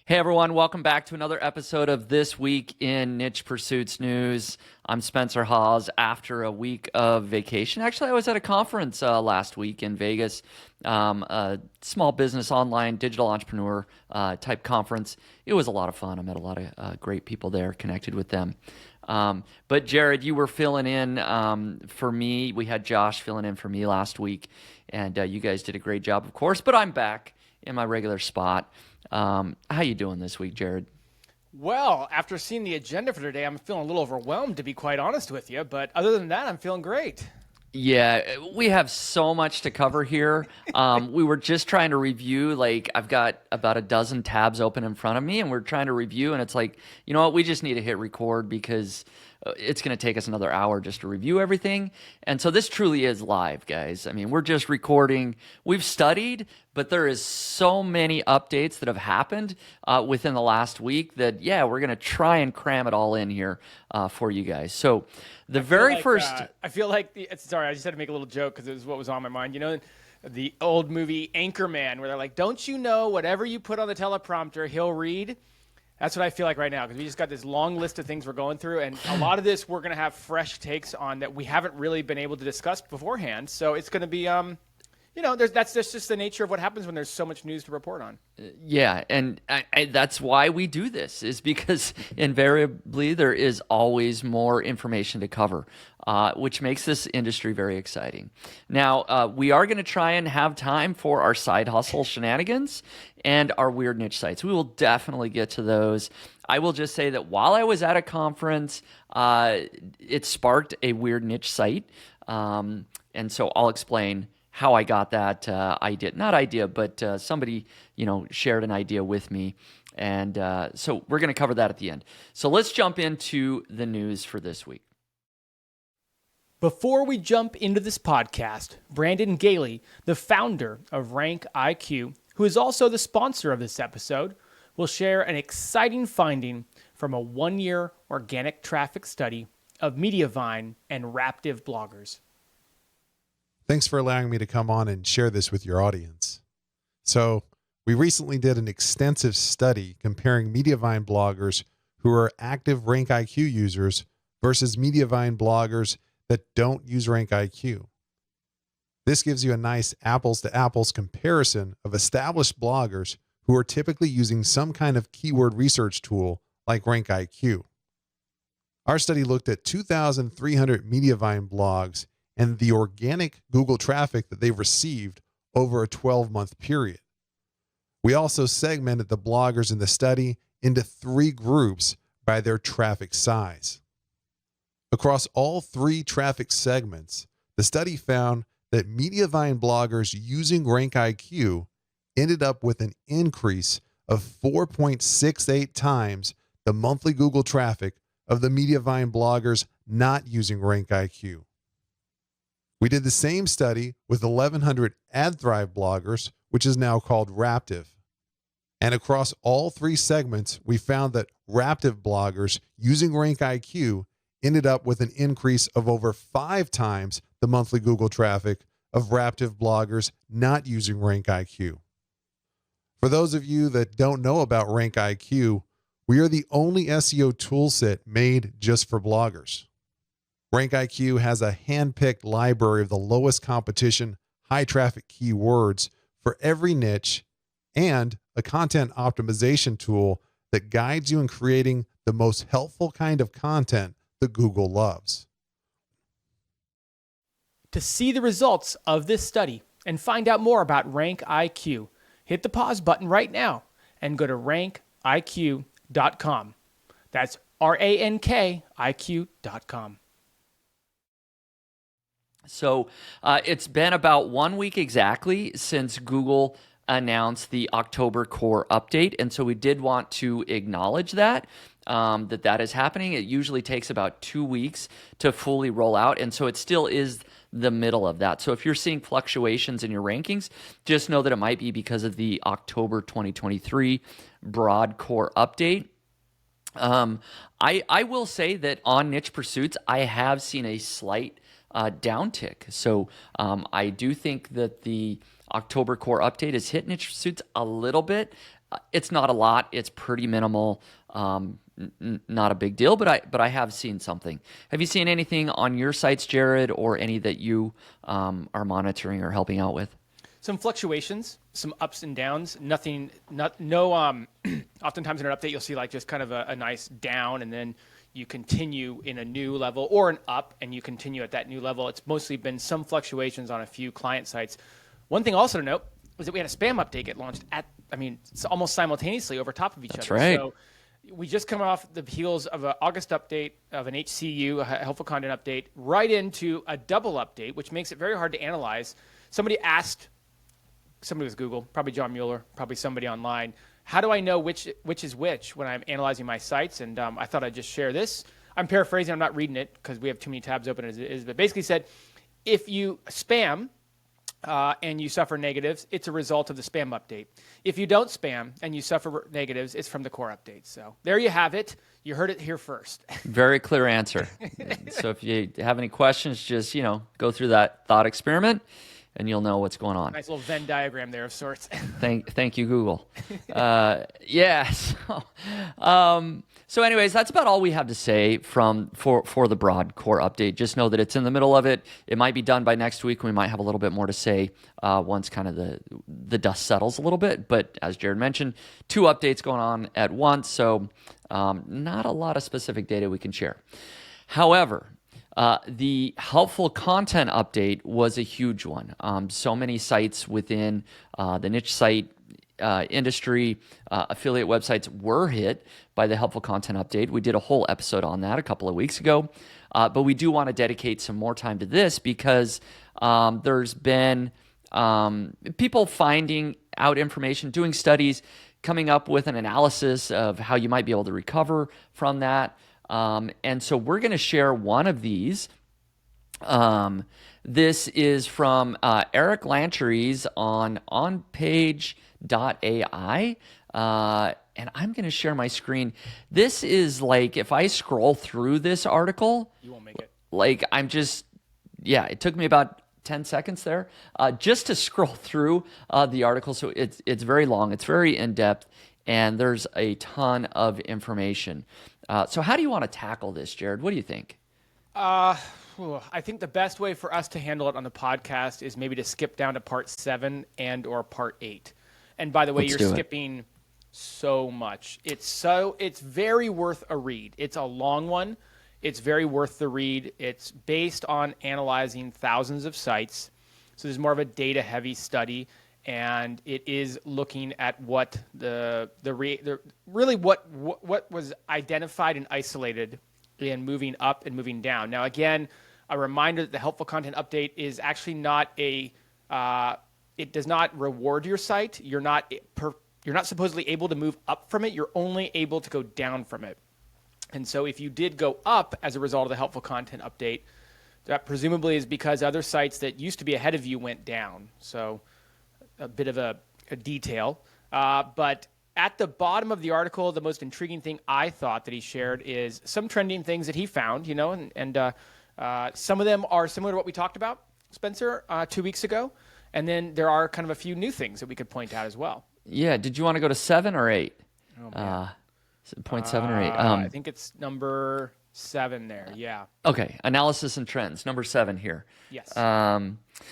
Hey everyone, welcome back to another episode of This Week in Niche Pursuits News. I'm Spencer Hawes after a week of vacation. Actually, I was at a conference last week in Vegas, a small business online digital entrepreneur type conference. It was a lot of fun. I met a lot of great people there, connected with them. But Jared, you were filling in for me. We had Josh filling in for me last week, and you guys did a great job, of course, but I'm back in my regular spot. How you doing this week, Jared? Well, after seeing the agenda for today, I'm feeling a little overwhelmed, to be quite honest with you. But other than that, I'm feeling great. Yeah, we have so much to cover here. We were just trying to review, I've got about a dozen tabs open in front of me, and we're trying to review, and it's like, you know what, we just need to hit record because it's going to take us another hour just to review everything. And so this truly is live, guys. I mean, we're just recording. We've studied, but there is so many updates that have happened within the last week that, yeah, we're going to try and cram it all in here for you guys. So the very first... I feel like... Sorry, I just had to make a little joke because it was what was on my mind. You know, the old movie Anchorman, where they're like, don't you know whatever you put on the teleprompter, he'll read? That's what I feel like right now, because we just got this long list of things we're going through, and a lot of this we're going to have fresh takes on that we haven't really been able to discuss beforehand. So it's going to be, that's just the nature of what happens when there's so much news to report on. Yeah, and that's why we do this, is because invariably there is always more information to cover, which makes this industry very exciting. Now, we are going to try and have time for our side hustle shenanigans and our weird niche sites. We will definitely get to those. I will just say that while I was at a conference, it sparked a weird niche site, and so I'll explain how I got that somebody, shared an idea with me. And so we're going to cover that at the end. So let's jump into the news for this week. Before we jump into this podcast, Brandon Gailey, the founder of Rank IQ, who is also the sponsor of this episode, will share an exciting finding from a 1-year organic traffic study of Mediavine and Raptive bloggers. Thanks for allowing me to come on and share this with your audience. So, we recently did an extensive study comparing Mediavine bloggers who are active RankIQ users versus Mediavine bloggers that don't use RankIQ. This gives you a nice apples-to-apples comparison of established bloggers who are typically using some kind of keyword research tool like RankIQ. Our study looked at 2,300 Mediavine blogs and the organic Google traffic that they've received over a 12-month period. We also segmented the bloggers in the study into 3 groups by their traffic size. Across all 3 traffic segments, the study found that Mediavine bloggers using RankIQ ended up with an increase of 4.68 times the monthly Google traffic of the Mediavine bloggers not using RankIQ. We did the same study with 1,100 AdThrive bloggers, which is now called Raptive. And across all 3 segments, we found that Raptive bloggers using RankIQ ended up with an increase of over 5 times the monthly Google traffic of Raptive bloggers not using RankIQ. For those of you that don't know about RankIQ, we are the only SEO toolset made just for bloggers. RankIQ has a hand-picked library of the lowest competition, high-traffic keywords for every niche and a content optimization tool that guides you in creating the most helpful kind of content that Google loves. To see the results of this study and find out more about RankIQ, hit the pause button right now and go to rankiq.com. That's rankiq.com. So it's been about 1 week exactly since Google announced the October core update. And so we did want to acknowledge that is happening. It usually takes about 2 weeks to fully roll out. And so it still is the middle of that. So if you're seeing fluctuations in your rankings, just know that it might be because of the October 2023 broad core update. I will say that on niche pursuits, I have seen a slight downtick. So I do think that the October core update has hit niche pursuits a little bit. It's not a lot. It's pretty minimal. Not a big deal, but I have seen something. Have you seen anything on your sites, Jared, or any that you are monitoring or helping out with? Some fluctuations, some ups and downs. Nothing, no. Oftentimes in an update, you'll see like just kind of a nice down, and then you continue in a new level, or an up, and you continue at that new level. It's mostly been some fluctuations on a few client sites. One thing also to note was that we had a spam update get launched it's almost simultaneously over top of each That's other. right. So we just come off the heels of an August update of an HCU, a helpful content update, right into a double update, which makes it very hard to analyze. Somebody was Google, probably John Mueller, probably somebody online, how do I know which is which when I'm analyzing my sites? And I thought I'd just share this. I'm paraphrasing, I'm not reading it because we have too many tabs open as it is, but basically said, if you spam and you suffer negatives, it's a result of the spam update. If you don't spam and you suffer negatives, it's from the core update. So there you have it. You heard it here first. Very clear answer. So if you have any questions, just, go through that thought experiment and you'll know what's going on. Nice little Venn diagram there of sorts. Thank you, Google. Yeah. So anyways, that's about all we have to say for the broad core update. Just know that it's in the middle of it. It might be done by next week. We might have a little bit more to say once kind of the dust settles a little bit. But as Jared mentioned, 2 updates going on at once. So not a lot of specific data we can share. However, the helpful content update was a huge one. So many sites within the niche site industry, affiliate websites were hit by the helpful content update. We did a whole episode on that a couple of weeks ago, but we do want to dedicate some more time to this because there's been people finding out information, doing studies, coming up with an analysis of how you might be able to recover from that. And so we're going to share one of these. This is from Eric Lancheries on onpage.ai. And I'm going to share my screen. This is like, if I scroll through this article, You won't make it. like it took me about 10 seconds there just to scroll through the article. So it's very long. It's very in-depth. And there's a ton of information. So how do you want to tackle this, Jared? What do you think? I think the best way for us to handle it on the podcast is maybe to skip down to part 7 and or part 8. And by the way, Let's you're do it. skipping so much. It's very worth a read. It's a long one. It's very worth the read. It's based on analyzing thousands of sites. So there's more of a data heavy study. And it is looking at what what was identified and isolated in moving up and moving down. Now, again, a reminder that the helpful content update is actually not it does not reward your site. You're not supposedly able to move up from it. You're only able to go down from it. And so if you did go up as a result of the helpful content update, that presumably is because other sites that used to be ahead of you went down. So a bit of a detail. But at the bottom of the article, the most intriguing thing I thought that he shared is some trending things that he found, and some of them are similar to what we talked about, Spencer, 2 weeks ago. And then there are kind of a few new things that we could point out as well. Yeah. Did you want to go to 7 or 8? Oh, man. Point 7 or 8? I think it's number 7 there. Yeah. Okay. Analysis and trends. Number 7 here. Yes.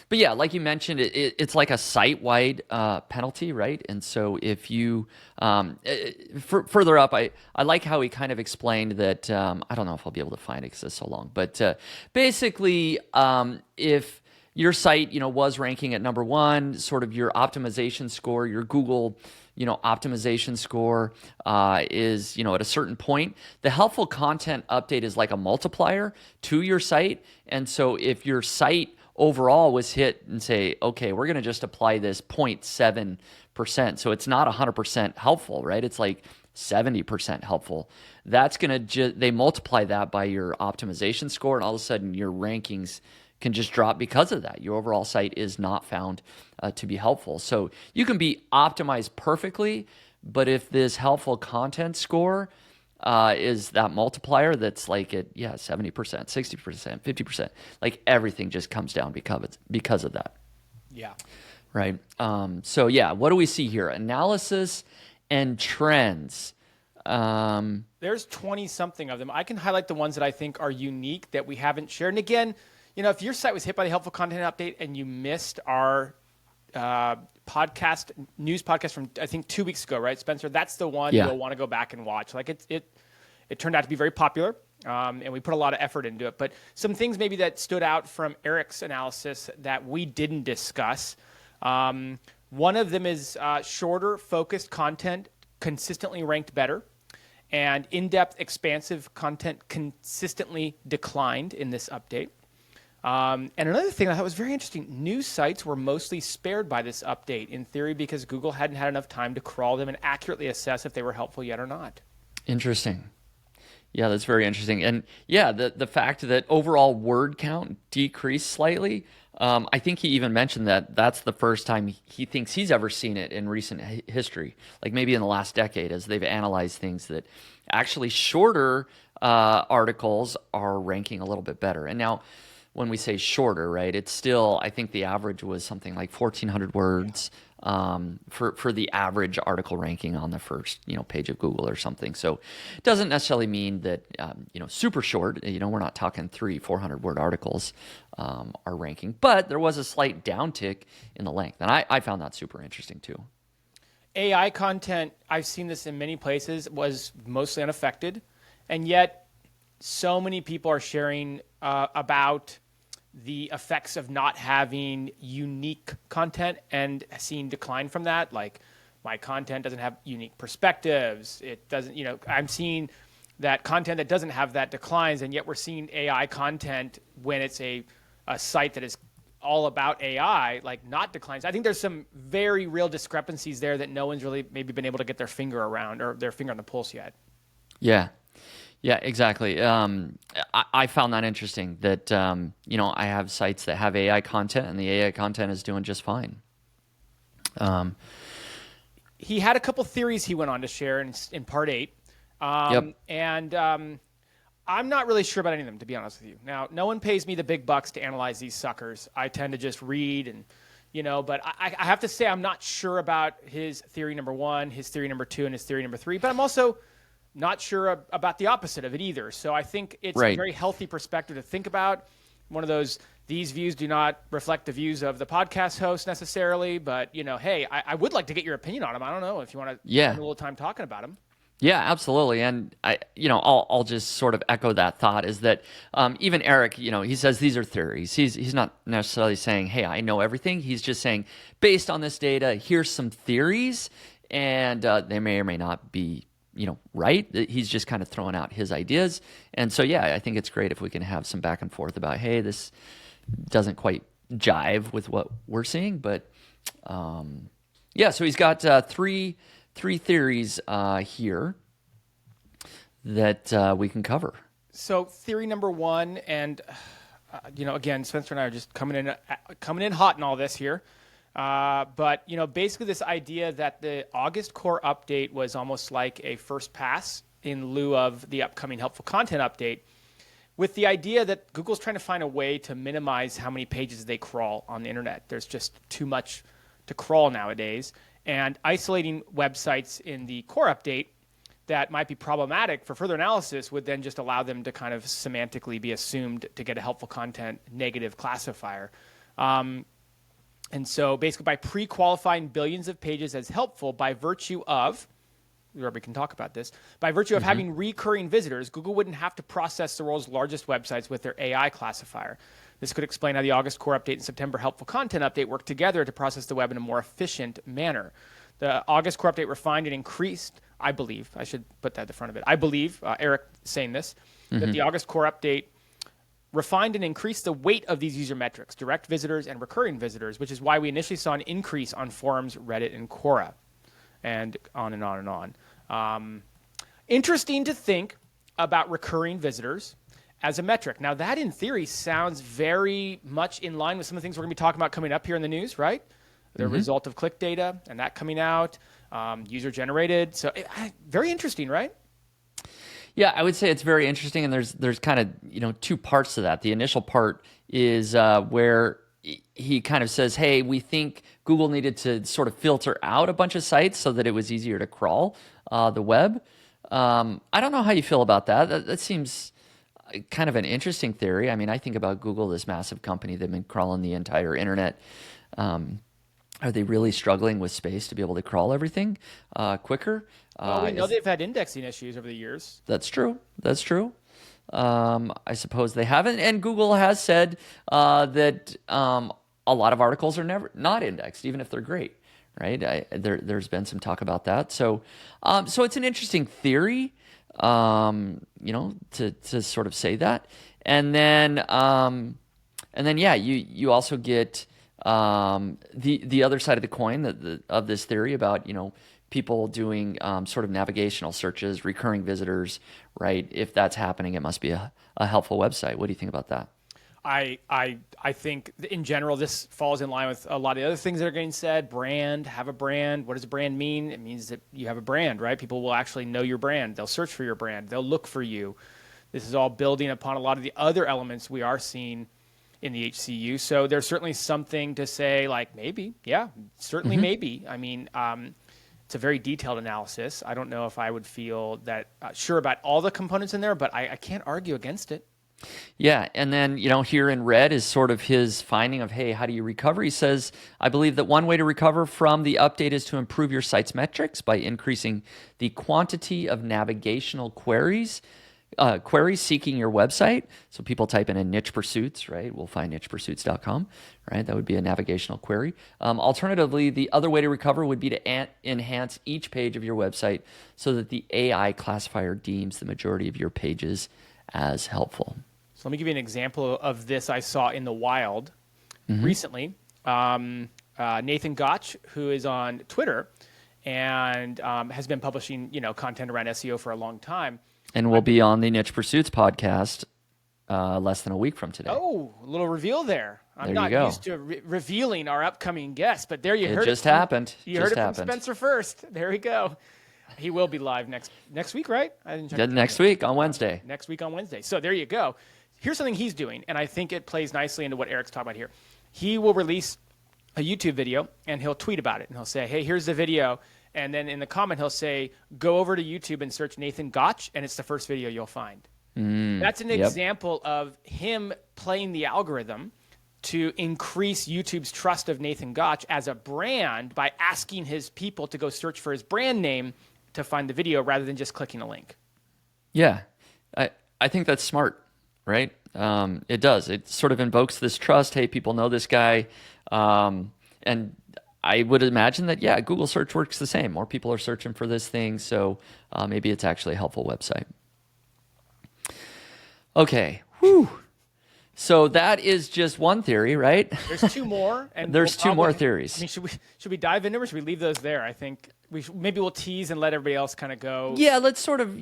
But yeah, like you mentioned, it's like a site-wide penalty, right? And so if you further up, I like how he kind of explained that. I don't know if I'll be able to find it because it's so long, but basically, if your site, was ranking at number 1, sort of your optimization score, your Google, optimization score is, at a certain point, the helpful content update is like a multiplier to your site. And so if your site overall was hit and say, okay, we're going to just apply this 0.7%. So it's not 100% helpful, right? It's like 70% helpful. That's going to they multiply that by your optimization score, and all of a sudden your rankings can just drop because of that. Your overall site is not found to be helpful. So you can be optimized perfectly, but if this helpful content score is that multiplier that's like at 70%, 60%, 50%, like everything just comes down because of that. Yeah. Right. So yeah, what do we see here? Analysis and trends. There's 20 something of them. I can highlight the ones that I think are unique that we haven't shared. And again, if your site was hit by the helpful content update and you missed our news podcast from I think 2 weeks ago, right, Spencer? That's the one you'll want to go back and watch. Like it turned out to be very popular, and we put a lot of effort into it. But some things maybe that stood out from Eric's analysis that we didn't discuss. One of them is shorter, focused content consistently ranked better, and in-depth, expansive content consistently declined in this update. And another thing I thought was very interesting, news sites were mostly spared by this update, in theory, because Google hadn't had enough time to crawl them and accurately assess if they were helpful yet or not. Interesting. Yeah, that's very interesting. And yeah, the fact that overall word count decreased slightly, I think he even mentioned that that's the first time he thinks he's ever seen it in recent history, like maybe in the last decade, as they've analyzed things, that actually shorter articles are ranking a little bit better. And now, when we say shorter, right, it's still, I think the average was something like 1,400 words for the average article ranking on the first page of Google or something. So it doesn't necessarily mean that super short. We're not talking 300-400 word articles are ranking, but there was a slight downtick in the length, and I found that super interesting too. AI content, I've seen this in many places, was mostly unaffected, and yet so many people are sharing about the effects of not having unique content and seeing decline from that. Like, my content doesn't have unique perspectives. It doesn't, I'm seeing that content that doesn't have that declines, and yet we're seeing AI content when it's a site that is all about AI, like, not declines. I think there's some very real discrepancies there that no one's really maybe been able to get their finger around or their finger on the pulse yet. Yeah. Yeah, exactly. I found that interesting that, I have sites that have AI content and the AI content is doing just fine. He had a couple theories he went on to share in part 8. And I'm not really sure about any of them, to be honest with you. Now, no one pays me the big bucks to analyze these suckers. I tend to just read and, but I have to say I'm not sure about his theory number 1, his theory number 2, and his theory number 3. But I'm also not sure about the opposite of it either. So I think it's a very healthy perspective to think about. One of those, these views do not reflect the views of the podcast host necessarily, but, hey, I would like to get your opinion on them. I don't know if you want to spend a little time talking about them. Yeah, absolutely. And I'll just sort of echo that thought, is that even Eric, he says these are theories. He's not necessarily saying, hey, I know everything. He's just saying, based on this data, here's some theories, and they may or may not be right. He's just kind of throwing out his ideas. And so, yeah, I think it's great if we can have some back and forth about, hey, this doesn't quite jive with what we're seeing. But yeah, so he's got three theories here that we can cover. So theory number 1, and again, Spencer and I are just coming in hot in all this here. But basically this idea that the August core update was almost like a first pass in lieu of the upcoming helpful content update, with the idea that Google's trying to find a way to minimize how many pages they crawl on the internet. There's just too much to crawl nowadays, and isolating websites in the core update that might be problematic for further analysis would then just allow them to kind of semantically be assumed to get a helpful content negative classifier. And so basically by pre-qualifying billions of pages as helpful by virtue of, where we can talk about this, by virtue of having recurring visitors, Google wouldn't have to process the world's largest websites with their AI classifier. This could explain how the August core update and September helpful content update work together to process the web in a more efficient manner. The August core update refined and increased, I believe, I should put that at the front of it, I believe, Eric saying this, that the August core update refined and increased the weight of these user metrics, direct visitors and recurring visitors, which is why we initially saw an increase on forums, Reddit, and Quora, and on and on and on. Interesting to think about recurring visitors as a metric. Now, that in theory sounds very much in line with some of the things we're going to be talking about coming up here in the news, right? The result of click data and that coming out, user-generated. So very interesting, right? Yeah, I would say it's very interesting, and there's kind of 2 parts to that. The initial part is where he kind of says, hey, we think Google needed to sort of filter out a bunch of sites so that it was easier to crawl the web. I don't know how you feel about that. That seems kind of an interesting theory. I mean, I think about Google, this massive company. They've been crawling the entire internet. Are they really struggling with space to be able to crawl everything quicker? Well, we know they've had indexing issues over the years. That's true. That's true. I suppose they haven't. And Google has said that a lot of articles are not indexed, even if they're great, right? There's been some talk about that. So it's an interesting theory, to sort of say that. And then yeah, you also get the other side of the coin of this theory about, people doing sort of navigational searches, recurring visitors, right? If that's happening, it must be a helpful website. What do you think about that? I think in general, this falls in line with a lot of the other things that are getting said. Brand, have a brand. What does a brand mean? It means that you have a brand, right? People will actually know your brand. They'll search for your brand. They'll look for you. This is all building upon a lot of the other elements we are seeing in the HCU. So there's certainly something to say, like, maybe, yeah, certainly maybe. I mean, it's a very detailed analysis. I don't know if I would feel that sure about all the components in there, but I can't argue against it. Yeah, and then, here in red is sort of his finding of, hey, how do you recover? He says, I believe that one way to recover from the update is to improve your site's metrics by increasing the quantity of navigational queries seeking your website. So people type in niche pursuits, right? We'll find nichepursuits.com, right? That would be a navigational query. Alternatively, the other way to recover would be to enhance each page of your website so that the AI classifier deems the majority of your pages as helpful. So let me give you an example of this I saw in the wild recently. Nathan Gotch, who is on Twitter and has been publishing, content around SEO for a long time. And we'll be on the Niche Pursuits podcast less than a week from today. Oh, a little reveal there. I'm There not you go. used to revealing our upcoming guest, but there you heard It just from- happened. You Just heard it happened. from Spencer first. There we go. He will be live next week, right? I didn't check Yeah, the next calendar. week on Wednesday. Next week on Wednesday. So there you go. Here's something he's doing, and I think it plays nicely into what Eric's talking about here. He will release a YouTube video, and he'll tweet about it, and he'll say, hey, here's the video. And then in the comment, he'll say, go over to YouTube and search Nathan Gotch, and it's the first video you'll find. That's an example of him playing the algorithm to increase YouTube's trust of Nathan Gotch as a brand by asking his people to go search for his brand name to find the video rather than just clicking a link. Yeah, I think that's smart, right? It does. It sort of invokes this trust. Hey, people know this guy. And I would imagine that, yeah, Google search works the same. More people are searching for this thing, so maybe it's actually a helpful website. Okay. Whew. So that is just one theory, right? There's two more, and There's two more theories. I mean, should we dive into them, or should we leave those there? I think maybe we'll tease and let everybody else kind of go. Yeah, let's sort of,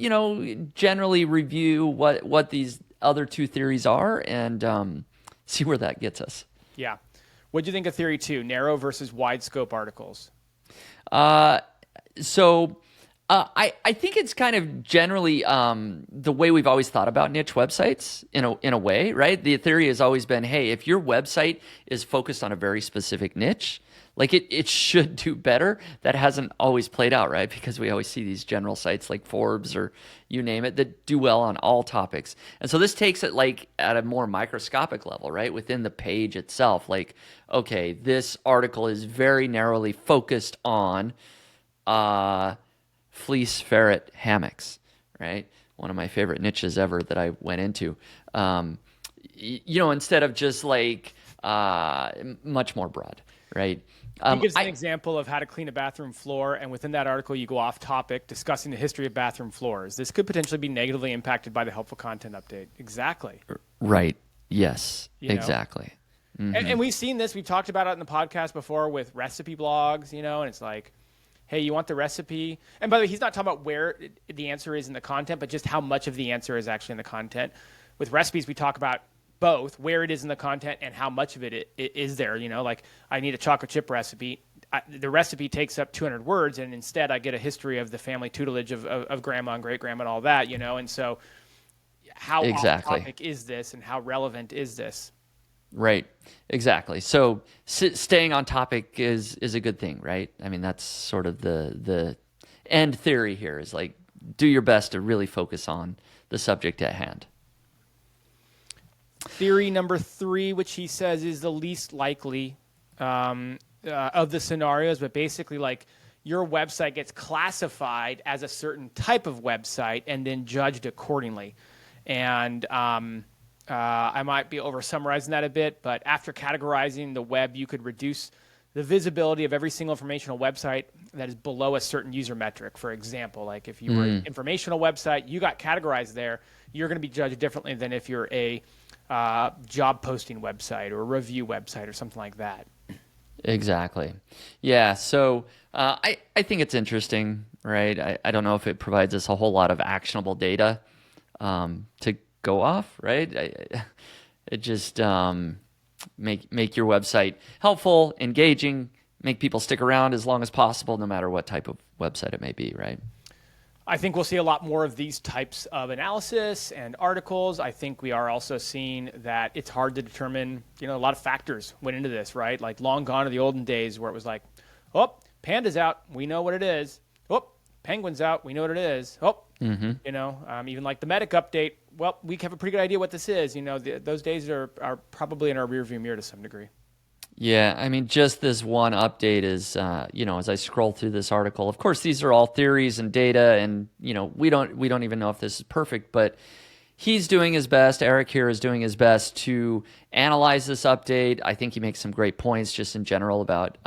generally review what these other two theories are and see where that gets us. Yeah. What do you think of theory 2, narrow versus wide scope articles? I think it's kind of generally the way we've always thought about niche websites in a way, right? The theory has always been, hey, if your website is focused on a very specific niche, like it should do better. That hasn't always played out, right? Because we always see these general sites like Forbes or you name it that do well on all topics. And so this takes it like at a more microscopic level, right? Within the page itself, like, okay, this article is very narrowly focused on fleece ferret hammocks, right? One of my favorite niches ever that I went into. Instead of just like much more broad, right? He gives an example of how to clean a bathroom floor, and within that article, you go off topic discussing the history of bathroom floors. This could potentially be negatively impacted by the helpful content update. Exactly. Right. Yes. You know? Exactly. Mm-hmm. And we've seen this. We've talked about it in the podcast before with recipe blogs, and it's like, hey, you want the recipe? And by the way, he's not talking about where the answer is in the content, but just how much of the answer is actually in the content. With recipes, we talk about both where it is in the content and how much of it is there. Like I need a chocolate chip recipe. The recipe takes up 200 words, and instead I get a history of the family tutelage of grandma and great grandma and all that. And so how off topic is this, and how relevant is this? Right. Exactly. So staying on topic is a good thing, right? I mean, that's sort of the end theory here is like do your best to really focus on the subject at hand. Theory number 3, which he says is the least likely of the scenarios, but basically like your website gets classified as a certain type of website and then judged accordingly. And I might be over summarizing that a bit, but after categorizing the web, you could reduce the visibility of every single informational website that is below a certain user metric. For example, like if you were an informational website, you got categorized there, you're going to be judged differently than if you're a job posting website or a review website or something like that. Exactly. Yeah. So I think it's interesting, right? I don't know if it provides us a whole lot of actionable data to go off, right? It just make your website helpful, engaging, make people stick around as long as possible, no matter what type of website it may be, right? I think we'll see a lot more of these types of analysis and articles. I think we are also seeing that it's hard to determine, a lot of factors went into this, right? Like long gone are the olden days where it was like, oh, panda's out, we know what it is. Oh, penguin's out, we know what it is. Oh, even like the medic update, well, we have a pretty good idea what this is. Those days are probably in our rearview mirror to some degree. Yeah, I mean, just this one update is, as I scroll through this article, of course, these are all theories and data, and we don't even know if this is perfect, but he's doing his best. Eric here is doing his best to analyze this update. I think he makes some great points just in general about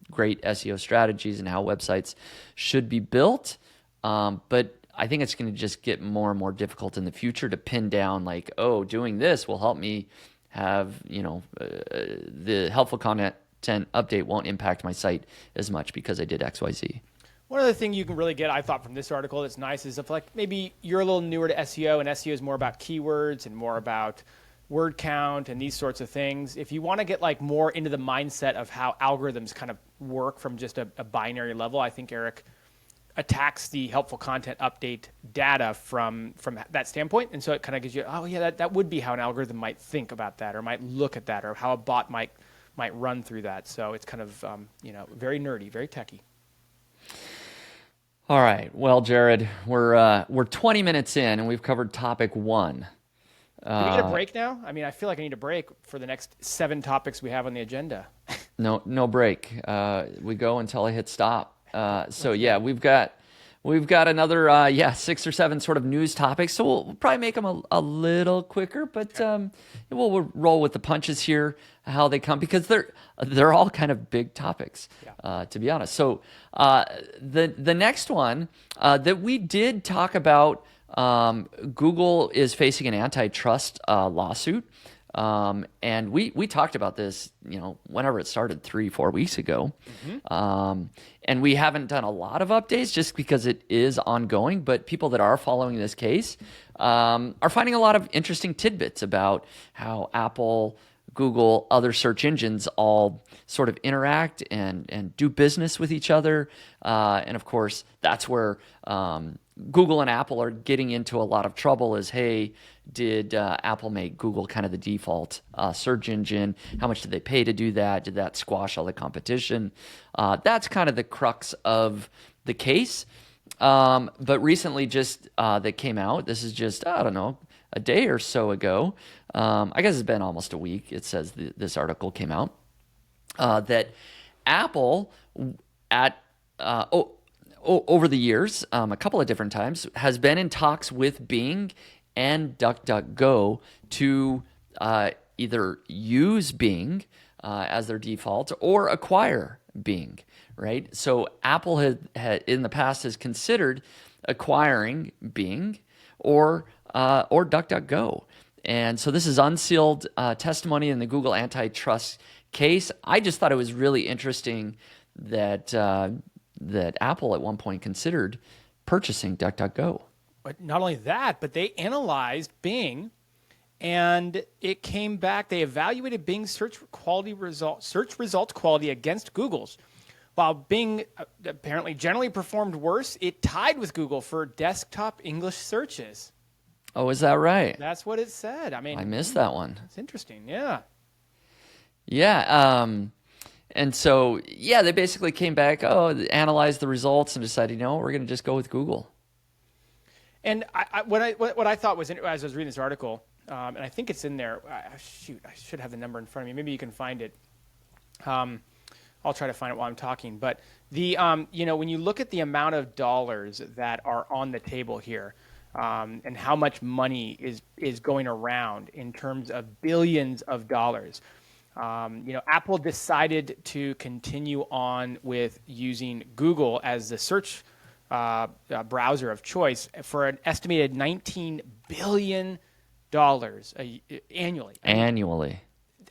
great SEO strategies and how websites should be built. But I think it's going to just get more and more difficult in the future to pin down like, oh, doing this will help me have, the helpful content update won't impact my site as much because I did XYZ. One other thing you can really get, I thought, from this article that's nice is if like maybe you're a little newer to SEO and SEO is more about keywords and more about word count and these sorts of things. If you want to get like more into the mindset of how algorithms kind of work from just a binary level, I think Eric attacks the helpful content update data from that standpoint. And so it kind of gives you, oh yeah, that would be how an algorithm might think about that or might look at that or how a bot might run through that. So it's kind of, very nerdy, very techy. All right. Well, Jared, we're 20 minutes in and we've covered topic 1. Do we get a break now? I mean, I feel like I need a break for the next 7 topics we have on the agenda. No break. We go until I hit stop. So yeah, we've got another 6 or 7 sort of news topics. So we'll probably make them a little quicker, but we'll roll with the punches here, how they come, because they're all kind of big topics, to be honest. So the next one that we did talk about, Google is facing an antitrust lawsuit. And we talked about this, whenever it started 3-4 weeks ago. And we haven't done a lot of updates just because it is ongoing, but people that are following this case, are finding a lot of interesting tidbits about how Apple, Google, other search engines all sort of interact and do business with each other. And of course, that's where, Google and Apple are getting into a lot of trouble is, hey, did Apple make Google kind of the default search engine? How much did they pay to do that? Did that squash all the competition? That's kind of the crux of the case. But recently just that came out, this is just, I don't know, a day or so ago. I guess it's been almost a week. It says this article came out that Apple over the years, a couple of different times, has been in talks with Bing and DuckDuckGo to either use Bing as their default or acquire Bing, right? So Apple had in the past has considered acquiring Bing or DuckDuckGo. And so this is unsealed testimony in the Google antitrust case. I just thought it was really interesting that Apple at one point considered purchasing DuckDuckGo. But not only that, but they analyzed Bing, and it came back. They evaluated Bing's search result quality against Google's. While Bing apparently generally performed worse, it tied with Google for desktop English searches. Oh, is that right? That's what it said. I mean, I missed that one. It's interesting. Yeah. Yeah. And so, yeah, they basically came back, they analyzed the results and decided, we're going to just go with Google. And what I thought was, as I was reading this article, and I think it's in there. Shoot, I should have the number in front of me. Maybe you can find it. I'll try to find it while I'm talking. But when you look at the amount of dollars that are on the table here, and how much money is going around in terms of billions of dollars. Apple decided to continue on with using Google as the search browser of choice for an estimated $19 billion annually. Annually.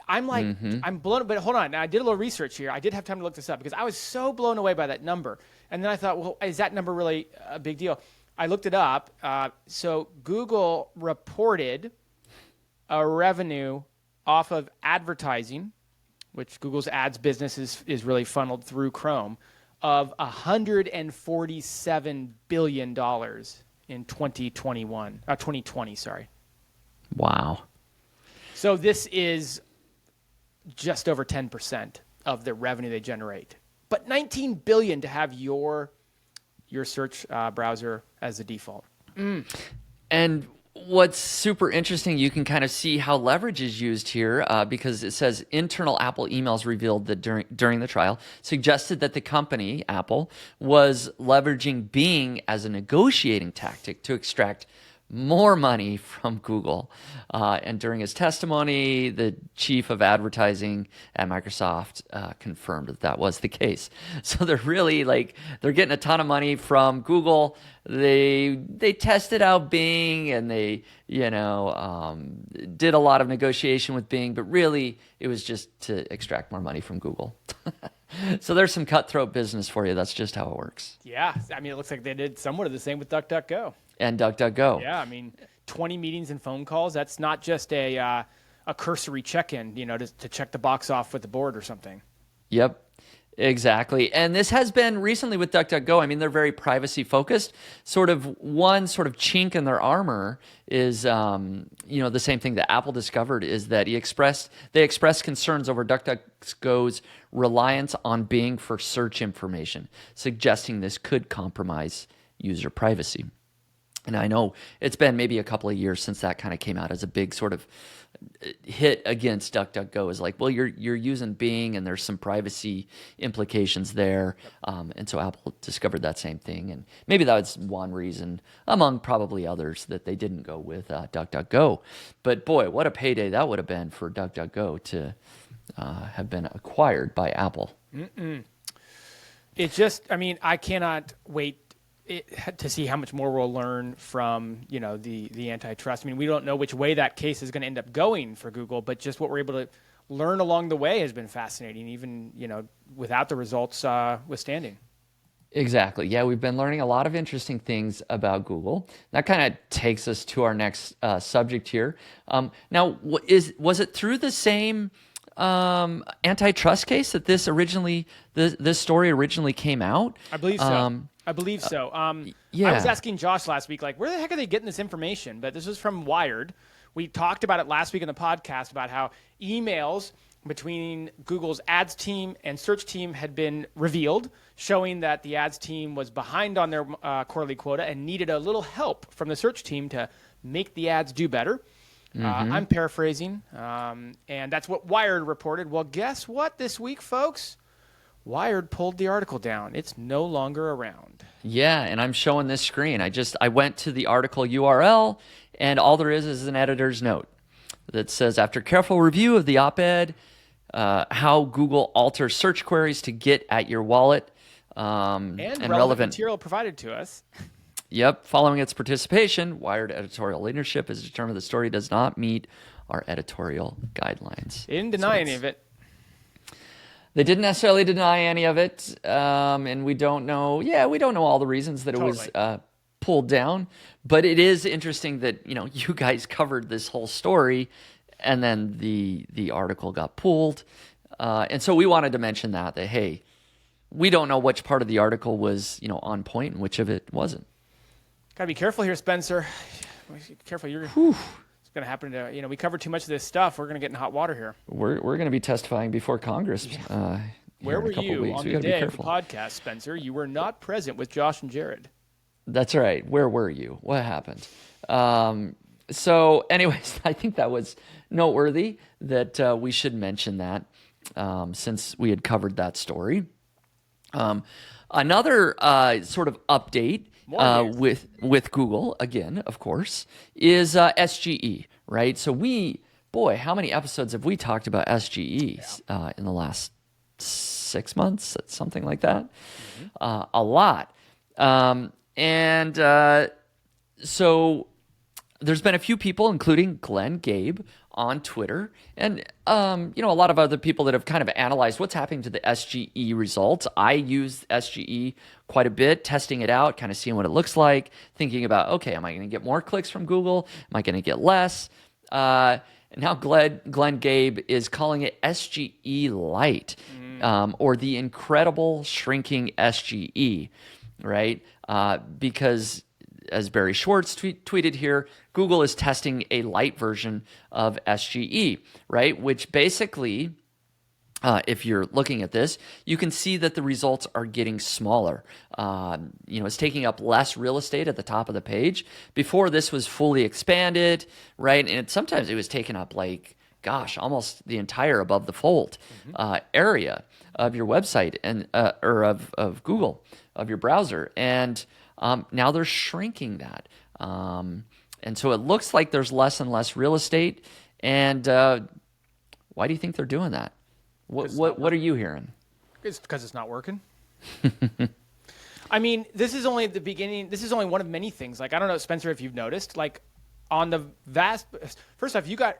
I'm like, I'm blown, but hold on. Now, I did a little research here. I did have time to look this up because I was so blown away by that number. And then I thought, well, is that number really a big deal? I looked it up. So Google reported a revenue off of advertising, which Google's ads business is really funneled through Chrome, of $147 billion in 2020, sorry. Wow. So this is just over 10% of the revenue they generate. But $19 billion to have your search browser as the default. And what's super interesting, you can kind of see how leverage is used here because it says internal Apple emails revealed that during the trial suggested that the company, Apple, was leveraging Bing as a negotiating tactic to extract more money from Google. And during his testimony, the chief of advertising at Microsoft confirmed that was the case. So they're really they're getting a ton of money from Google. They tested out Bing and they, did a lot of negotiation with Bing, but really it was just to extract more money from Google. So there's some cutthroat business for you. That's just how it works. Yeah. I mean, it looks like they did somewhat of the same with DuckDuckGo. And DuckDuckGo. Yeah, I mean, 20 meetings and phone calls. That's not just a cursory check-in, to check the box off with the board or something. Yep, exactly. And this has been recently with DuckDuckGo. I mean, they're very privacy-focused. One chink in their armor is, the same thing that Apple discovered is that they expressed concerns over DuckDuckGo's reliance on Bing for search information, suggesting this could compromise user privacy. And I know it's been maybe a couple of years since that kind of came out as a big sort of hit against DuckDuckGo is like, well, you're using Bing and there's some privacy implications there. And so Apple discovered that same thing. And maybe that was one reason among probably others that they didn't go with DuckDuckGo. But boy, what a payday that would have been for DuckDuckGo to have been acquired by Apple. I cannot wait to see how much more we'll learn from the antitrust. I mean, we don't know which way that case is going to end up going for Google, but just what we're able to learn along the way has been fascinating, even without the results withstanding. Exactly. Yeah, we've been learning a lot of interesting things about Google. That kind of takes us to our next subject here. Now, was it through the same antitrust case that this story originally came out? I believe so. I was asking Josh last week, where the heck are they getting this information? But this was from Wired. We talked about it last week in the podcast about how emails between Google's ads team and search team had been revealed, showing that the ads team was behind on their quarterly quota and needed a little help from the search team to make the ads do better. I'm paraphrasing, and that's what Wired reported. Well, guess what this week, folks? Wired pulled the article down. It's no longer around. Yeah, and I'm showing this screen. I went to the article URL, and all there is an editor's note that says, after careful review of the op-ed, how Google alters search queries to get at your wallet, and relevant material provided to us. Yep. Following its participation, Wired editorial leadership has determined the story does not meet our editorial guidelines. They didn't deny any of it. They didn't necessarily deny any of it, and we don't know. Yeah, we don't know all the reasons that it was pulled down. But it is interesting that you guys covered this whole story, and then the article got pulled, and so we wanted to mention that hey, we don't know which part of the article was on point and which of it wasn't. Gotta be careful here, Spencer. Careful, going to happen to, we cover too much of this stuff. We're going to get in hot water here. We're going to be testifying before Congress. Where were you on the day of the careful. podcast, Spencer? You were not present with Josh and Jared. That's right. Where were you? What happened? So anyways, I think that was noteworthy that we should mention that since we had covered that story. Another sort of update with Google, again, of course, is SGE, right? So how many episodes have we talked about SGE in the last 6 months, something like that? A lot. So there's been a few people, including Glenn Gabe, on Twitter, and a lot of other people that have kind of analyzed what's happening to the SGE results. I use SGE quite a bit, testing it out, kind of seeing what it looks like, thinking about, okay, am I going to get more clicks from Google? Am I going to get less? And now Glenn Gabe is calling it SGE Lite, or the incredible shrinking SGE, right? Because as Barry Schwartz tweeted here, Google is testing a light version of SGE, right? Which basically, if you're looking at this, you can see that the results are getting smaller. It's taking up less real estate at the top of the page. Before this was fully expanded, right? And sometimes it was taking up almost the entire above the fold area of your website and or of Google, of your browser. And now they're shrinking that. And so it looks like there's less and less real estate. And why do you think they're doing that? What are you hearing? It's because it's not working. I mean, this is only the beginning. This is only one of many things. I don't know, Spencer, if you've noticed, on the first off, you got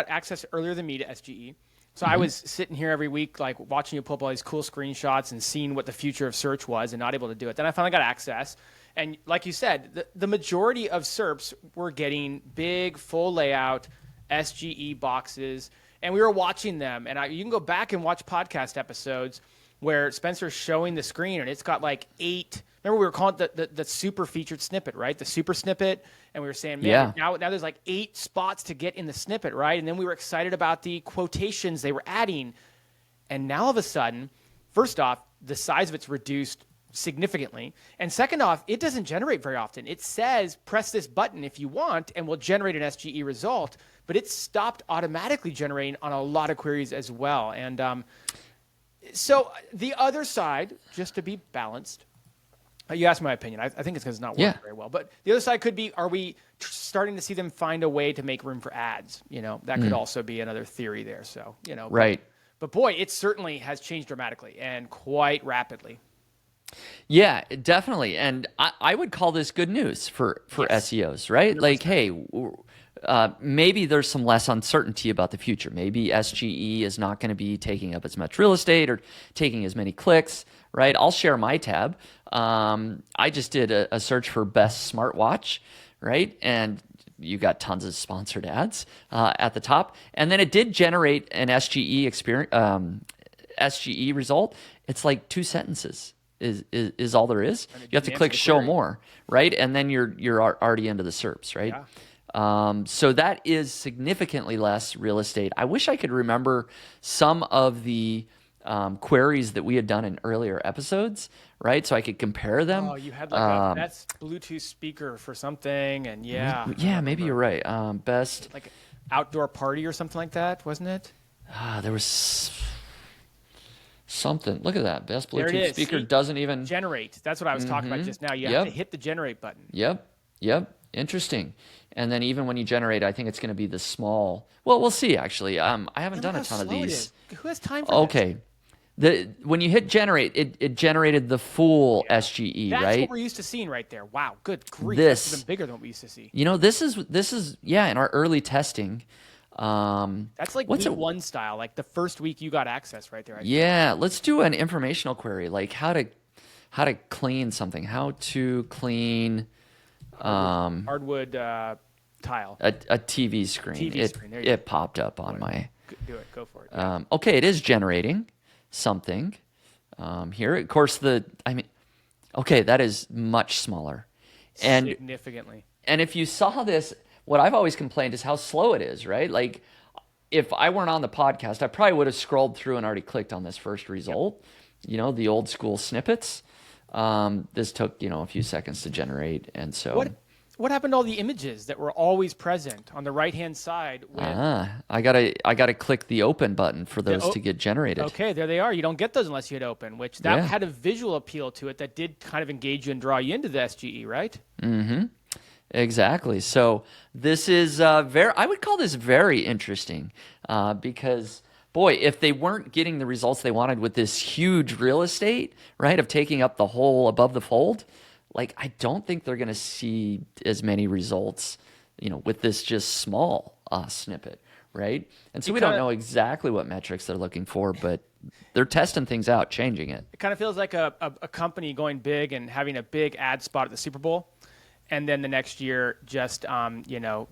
access earlier than me to SGE. So I was sitting here every week, watching you pull up all these cool screenshots and seeing what the future of search was and not able to do it. Then I finally got access. And like you said, the majority of SERPs were getting big, full layout SGE boxes. And we were watching them. And you can go back and watch podcast episodes where Spencer's showing the screen and it's got 8. Remember we were calling it the super featured snippet, right? The super snippet. And we were saying, man, now there's 8 spots to get in the snippet, right? And then we were excited about the quotations they were adding. And now all of a sudden, first off, the size of it's reduced significantly. And second off, it doesn't generate very often. It says, press this button if you want, and we'll generate an SGE result. But it's stopped automatically generating on a lot of queries as well. And so the other side, just to be balanced, you asked my opinion. I think it's because it's not working very well. But the other side could be, are we starting to see them find a way to make room for ads? That could also be another theory there. So, Right. But boy, it certainly has changed dramatically and quite rapidly. Yeah, definitely. And I would call this good news for SEOs, right? 100%. Hey, maybe there's some less uncertainty about the future. Maybe SGE is not going to be taking up as much real estate or taking as many clicks, right? I'll share my tab. I just did a search for best smartwatch, right? And you got tons of sponsored ads at the top. And then it did generate an SGE result. It's 2 sentences. Is all there is. You have to click show more, right? And then you're already into the SERPs, right? Yeah. So that is significantly less real estate. I wish I could remember some of the queries that we had done in earlier episodes, right? So I could compare them. Oh, you had a best Bluetooth speaker for something, and maybe you're right. Best outdoor party or something like that, wasn't it? There was something. Look at that. Best Bluetooth speaker doesn't even generate. That's what I was talking about just now. You have to hit the generate button. Yep. Interesting. And then even when you generate, I think it's going to be the small. Well, we'll see. Actually, I haven't done a ton of these. Who has time for this? When you hit generate, it generated the full SGE, That's right? what we're used to seeing right there. Wow, good grief. That's even bigger than what we used to see. This is in our early testing. That's week 1 style, the first week you got access right there. Let's do an informational query, how to clean something, how to clean hardwood tile, a TV screen. It popped up on my. Do it. Go for it. Okay, it is generating something here. Of course, that is much smaller, significantly. And if you saw this, what I've always complained is how slow it is, right? Like, if I weren't on the podcast, I probably would have scrolled through and already clicked on this first result. You know, the old school snippets. This took, a few seconds to generate, and so what happened to all the images that were always present on the right hand side? I gotta click the open button for those to get generated. Okay, there they are. You don't get those unless you hit open, which that had a visual appeal to it that did kind of engage you and draw you into the SGE, right? Mm-hmm. Exactly. So this is I would call this very interesting because, boy, if they weren't getting the results they wanted with this huge real estate, right, of taking up the whole above the fold, like, I don't think they're going to see as many results, with this just small snippet, right? And so we don't know exactly what metrics they're looking for, but they're testing things out, changing it. It kind of feels like a company going big and having a big ad spot at the Super Bowl, and then the next year just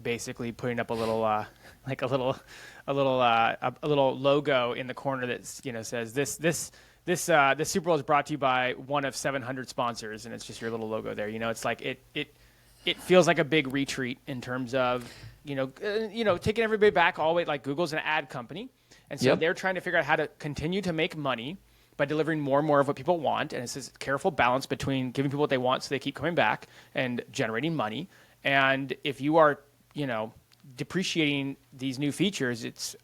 basically putting up a little logo in the corner that says this Super Bowl is brought to you by one of 700 sponsors, and it's just your little logo there. It's like it feels like a big retreat in terms of taking everybody back all the way. Like, Google's an ad company, and so they're trying to figure out how to continue to make money by delivering more and more of what people want. And it's this careful balance between giving people what they want so they keep coming back and generating money. And if you are, depreciating these new features, it's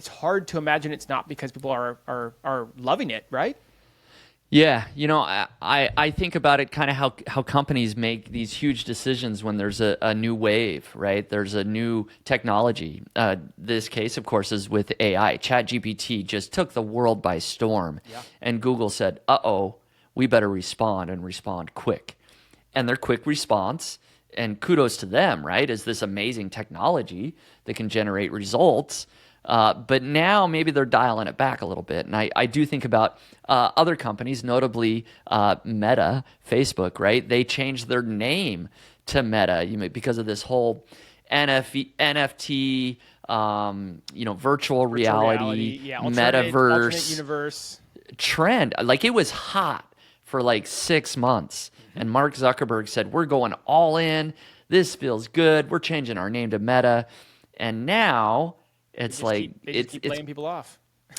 hard to imagine it's not because people are loving it, right? Yeah, I think about it kind of how companies make these huge decisions when there's a new wave, right? There's a new technology. This case, of course, is with AI. ChatGPT just took the world by storm. Yeah. And Google said, we better respond and respond quick. And their quick response, and kudos to them, right, is this amazing technology that can generate results. But now maybe they're dialing it back a little bit. And I do think about other companies, notably Meta, Facebook, right? They changed their name to Meta because of this whole NFT, virtual reality, alternate universe trend. Like, it was hot for like 6 months. And Mark Zuckerberg said, we're going all in. This feels good. We're changing our name to Meta. And now it's they keep laying people off.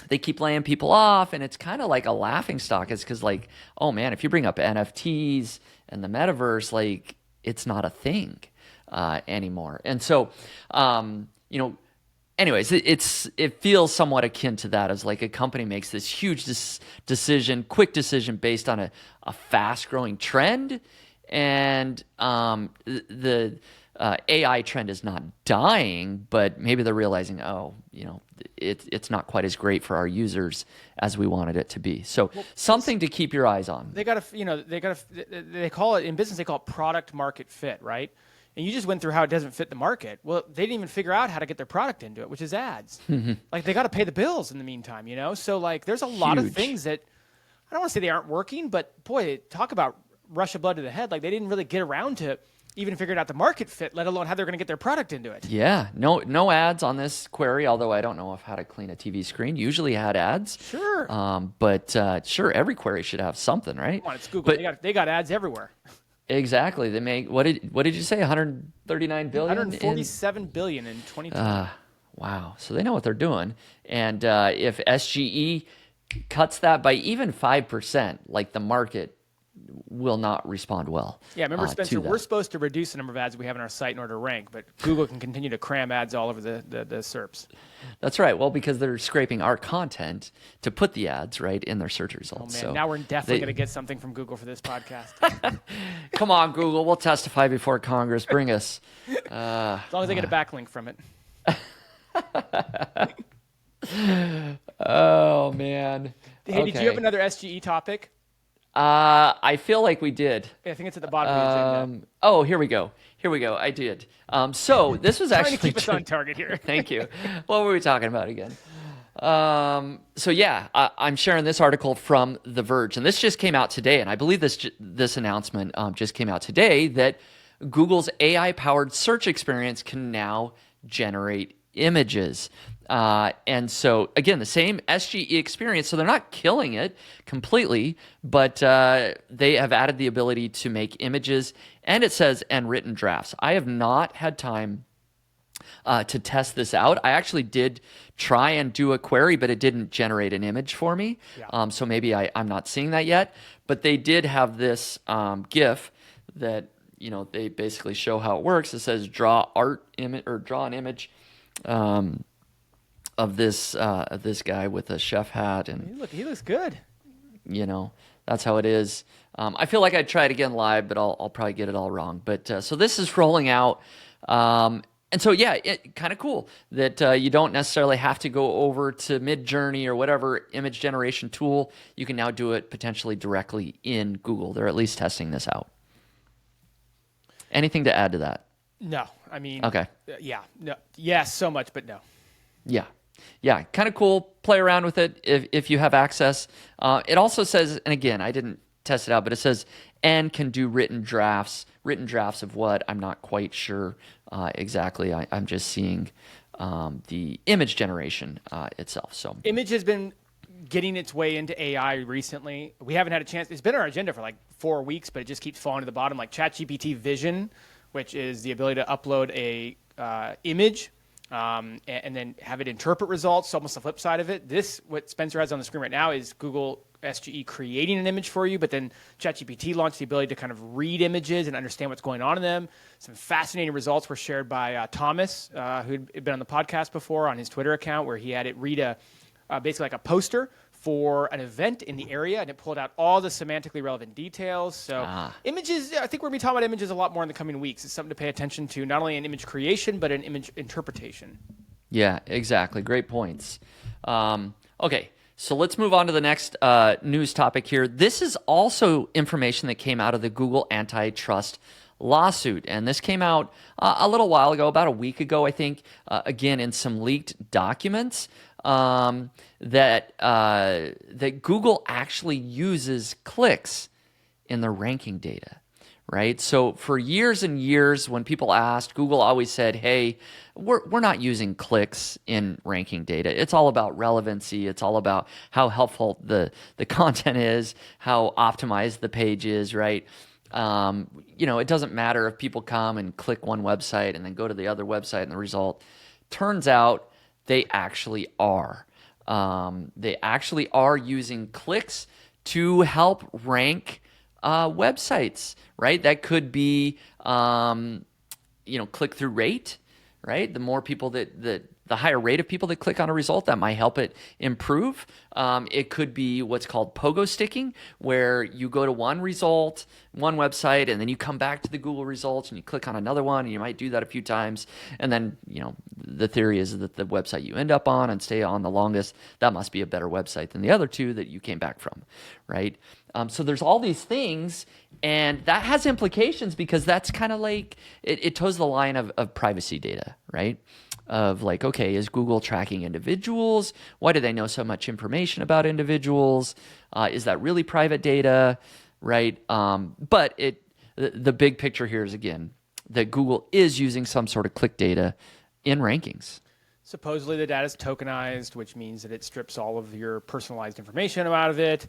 They keep laying people off, and it's kind of like a laughing stock. It's because, like, oh man, if you bring up NFTs and the metaverse, like, it's not a thing anymore. And so, anyways, it feels somewhat akin to that, as like a company makes this huge quick decision based on a fast-growing trend, and the AI trend is not dying, but maybe they're realizing, it's not quite as great for our users as we wanted it to be. So something to keep your eyes on. They call it in business, they call it product market fit, right? And you just went through how it doesn't fit the market. Well, they didn't even figure out how to get their product into it, which is ads. Like, they got to pay the bills in the meantime, So, like, there's a lot of things that I don't want to say they aren't working, but boy, talk about rush of blood to the head. Like, they didn't really get around to even figuring out the market fit, let alone how they're going to get their product into it. Yeah, no ads on this query, although I don't know how to clean a TV screen. Usually had ads. Sure. But sure, every query should have something, right? Come on, it's Google. They got ads everywhere. Exactly. They make, what did you say? 139 billion? 147 billion in 2020. Wow. So they know what they're doing. And if SGE cuts that by even 5%, like, the market will not respond well. Yeah, remember, Spencer, we're supposed to reduce the number of ads we have on our site in order to rank, but Google can continue to cram ads all over the SERPs. That's right. Well, because they're scraping our content to put the ads right in their search results. Oh, man. So now we're definitely going to get something from Google for this podcast. Come on, Google. We'll testify before Congress. Bring us. As long as they get a backlink from it. Oh, man. Hey, did you have another SGE topic? I feel like we did. I think it's at the bottom of the agenda. Oh, here we go. I did. So this was actually trying to keep us on target here. Thank you. What were we talking about again? So yeah, I'm sharing this article from The Verge, and this just came out today, and I believe this announcement just came out today, that Google's AI-powered search experience can now generate images. And so, again, the same SGE experience. So they're not killing it completely, but they have added the ability to make images, and it says, and written drafts. I have not had time to test this out. I actually did try and do a query, but it didn't generate an image for me. Yeah. So maybe I'm not seeing that yet. But they did have this GIF that they basically show how it works. It says draw an image of this guy with a chef hat, and He looks good. that's how it is. I feel like I'd try it again live, but I'll probably get it all wrong. But so this is rolling out. And so, yeah, it kind of cool that you don't necessarily have to go over to Midjourney or whatever image generation tool. You can now do it potentially directly in Google. They're at least testing this out. Anything to add to that? No, I mean, Okay. Yeah, no, yes, so much, but no. Yeah, kind of cool. Play around with it if you have access. It also says, and again, I didn't test it out, but it says, and can do written drafts. Written drafts of what? I'm not quite sure exactly. I'm just seeing the image generation itself. So Image has been getting its way into AI recently. We haven't had a chance. It's been on our agenda for like 4 weeks, but it just keeps falling to the bottom. Like ChatGPT Vision, which is the ability to upload a image and then have it interpret results. Almost the flip side of it. This, what Spencer has on the screen right now, is Google SGE creating an image for you, but then ChatGPT launched the ability to kind of read images and understand what's going on in them. Some fascinating results were shared by Thomas, who'd been on the podcast before, on his Twitter account, where he had it read basically like a poster for an event in the area, and it pulled out all the semantically relevant details. So images, I think we're going to be talking about images a lot more in the coming weeks. It's something to pay attention to, not only in image creation, but in image interpretation. yeah, exactly. Great points. Okay. So let's move on to the next news topic here. This is also information that came out of the Google Antitrust lawsuit. And this came out a little while ago, about a week ago, I think, again, in some leaked documents that Google actually uses clicks in the ranking data. Right? So for years and years, when people asked, Google always said, hey, we're not using clicks in ranking data. It's all about relevancy. It's all about how helpful the content is, how optimized the page is, right? It doesn't matter if people come and click one website and then go to the other website and the result. Turns out they actually are. They actually are using clicks to help rank websites, right? That could be, click-through rate, right? The more people the higher rate of people that click on a result, that might help it improve. It could be what's called pogo sticking, where you go to one result, one website, and then you come back to the Google results and you click on another one, and you might do that a few times. And then, the theory is that the website you end up on and stay on the longest, that must be a better website than the other two that you came back from, right? So there's all these things, and that has implications because that's kind of like, it toes the line of privacy data, right? Of like, okay, is Google tracking individuals? Why do they know so much information about individuals? Is that really private data, right? But the big picture here is, again, that Google is using some sort of click data in rankings. Supposedly the data is tokenized, which means that it strips all of your personalized information out of it.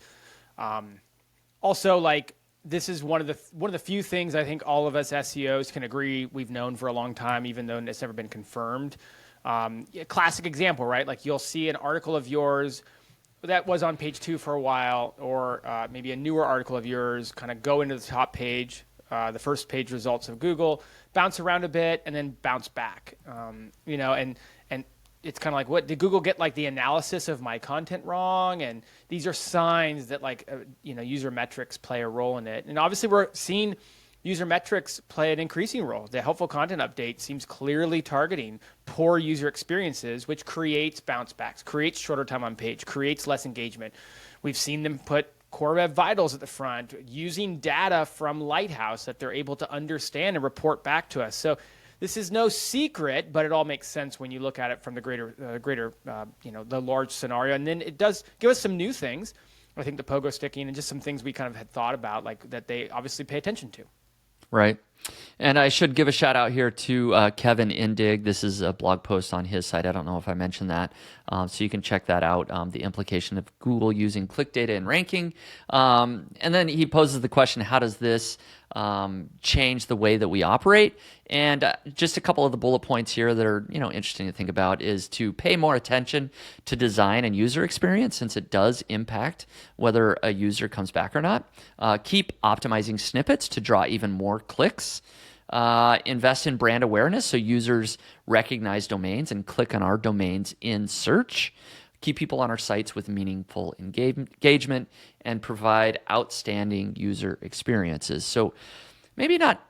Also, like, this is one of the few things I think all of us SEOs can agree we've known for a long time, even though it's never been confirmed. Classic example, right? Like, you'll see an article of yours that was on page 2 for a while, or maybe a newer article of yours kind of go into the top page, the first page results of Google, bounce around a bit, and then bounce back. And it's kind of like, what did Google get, like, the analysis of my content wrong? And these are signs that, like, user metrics play a role in it. And obviously we're seeing user metrics play an increasing role. The helpful content update seems clearly targeting poor user experiences, which creates bounce backs, creates shorter time on page, creates less engagement. We've seen them put Core Web Vitals at the front, using data from Lighthouse that they're able to understand and report back to us. So this is no secret, but it all makes sense when you look at it from the the large scenario. And then it does give us some new things. I think the pogo sticking and just some things we kind of had thought about, like, that they obviously pay attention to. Right. And I should give a shout out here to Kevin Indig. This is a blog post on his site. I don't know if I mentioned that. So you can check that out, the implication of Google using click data in ranking. And then he poses the question, how does this change the way that we operate? And just a couple of the bullet points here that are interesting to think about is to pay more attention to design and user experience, since it does impact whether a user comes back or not. Keep optimizing snippets to draw even more clicks. Invest in brand awareness so users recognize domains and click on our domains in search. Keep people on our sites with meaningful engagement, and provide outstanding user experiences. So maybe not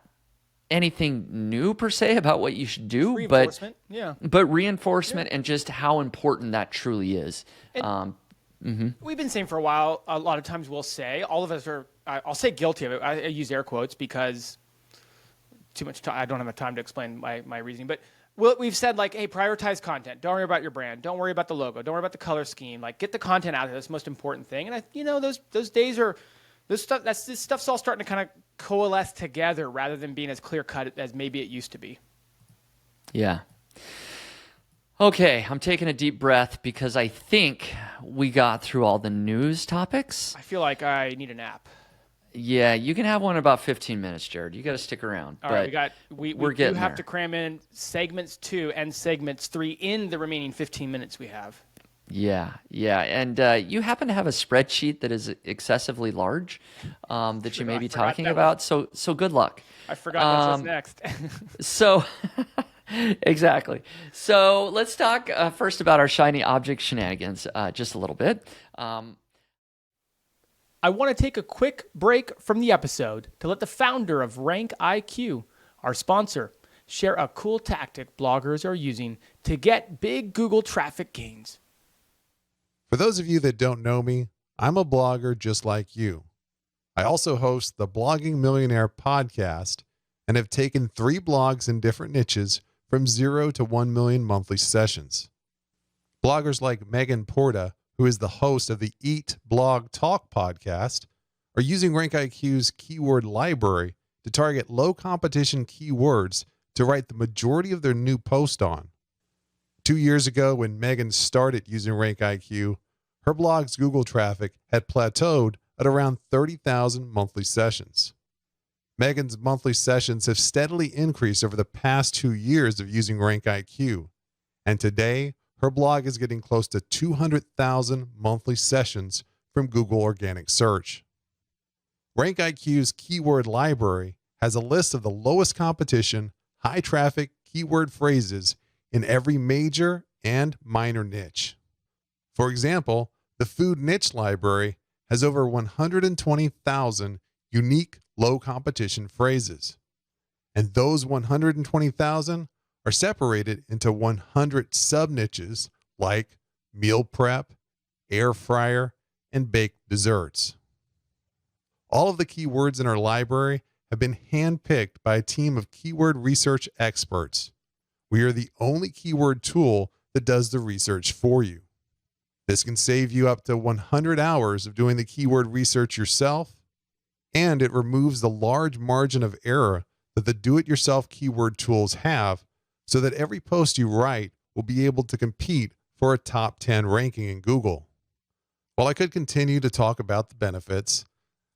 anything new per se about what you should do, Reinforcement, but reinforcement and just how important that truly is. We've been saying for a while, a lot of times we'll say, all of us are, I'll say guilty of it. I use air quotes because too much time. I don't have time to explain my reasoning, but we've said, like, hey, prioritize content. Don't worry about your brand. Don't worry about the logo. Don't worry about the color scheme. Like, get the content out of it. That's the most important thing. And those days are, this stuff's all starting to kind of coalesce together rather than being as clear cut as maybe it used to be. Yeah. Okay, I'm taking a deep breath because I think we got through all the news topics. I feel like I need a nap. Yeah, you can have one in about 15 minutes, Jared. You got to stick around. All right, we do have there. to cram in segments 2 and segments 3 in the remaining 15 minutes we have. Yeah. And you happen to have a spreadsheet that is excessively large that you may be talking about. So good luck. I forgot what's next. So, exactly. So let's talk first about our shiny object shenanigans just a little bit. I want to take a quick break from the episode to let the founder of Rank IQ, our sponsor, share a cool tactic bloggers are using to get big Google traffic gains. For those of you that don't know me, I'm a blogger just like you. I also host the Blogging Millionaire podcast and have taken 3 blogs in different niches from 0 to 1 million monthly sessions. Bloggers like Megan Porta, who is the host of the Eat Blog Talk podcast, are using RankIQ's keyword library to target low competition keywords to write the majority of their new posts on. 2 years ago, when Megan started using RankIQ, her blog's Google traffic had plateaued at around 30,000 monthly sessions. Megan's monthly sessions have steadily increased over the past 2 years of using RankIQ, and today, her blog is getting close to 200,000 monthly sessions from Google Organic Search. RankIQ's keyword library has a list of the lowest competition, high traffic keyword phrases in every major and minor niche. For example, the food niche library has over 120,000 unique low competition phrases. And those 120,000 are separated into 100 sub-niches like meal prep, air fryer, and baked desserts. All of the keywords in our library have been handpicked by a team of keyword research experts. We are the only keyword tool that does the research for you. This can save you up to 100 hours of doing the keyword research yourself, and it removes the large margin of error that the do-it-yourself keyword tools have, so that every post you write will be able to compete for a top 10 ranking in Google. While I could continue to talk about the benefits,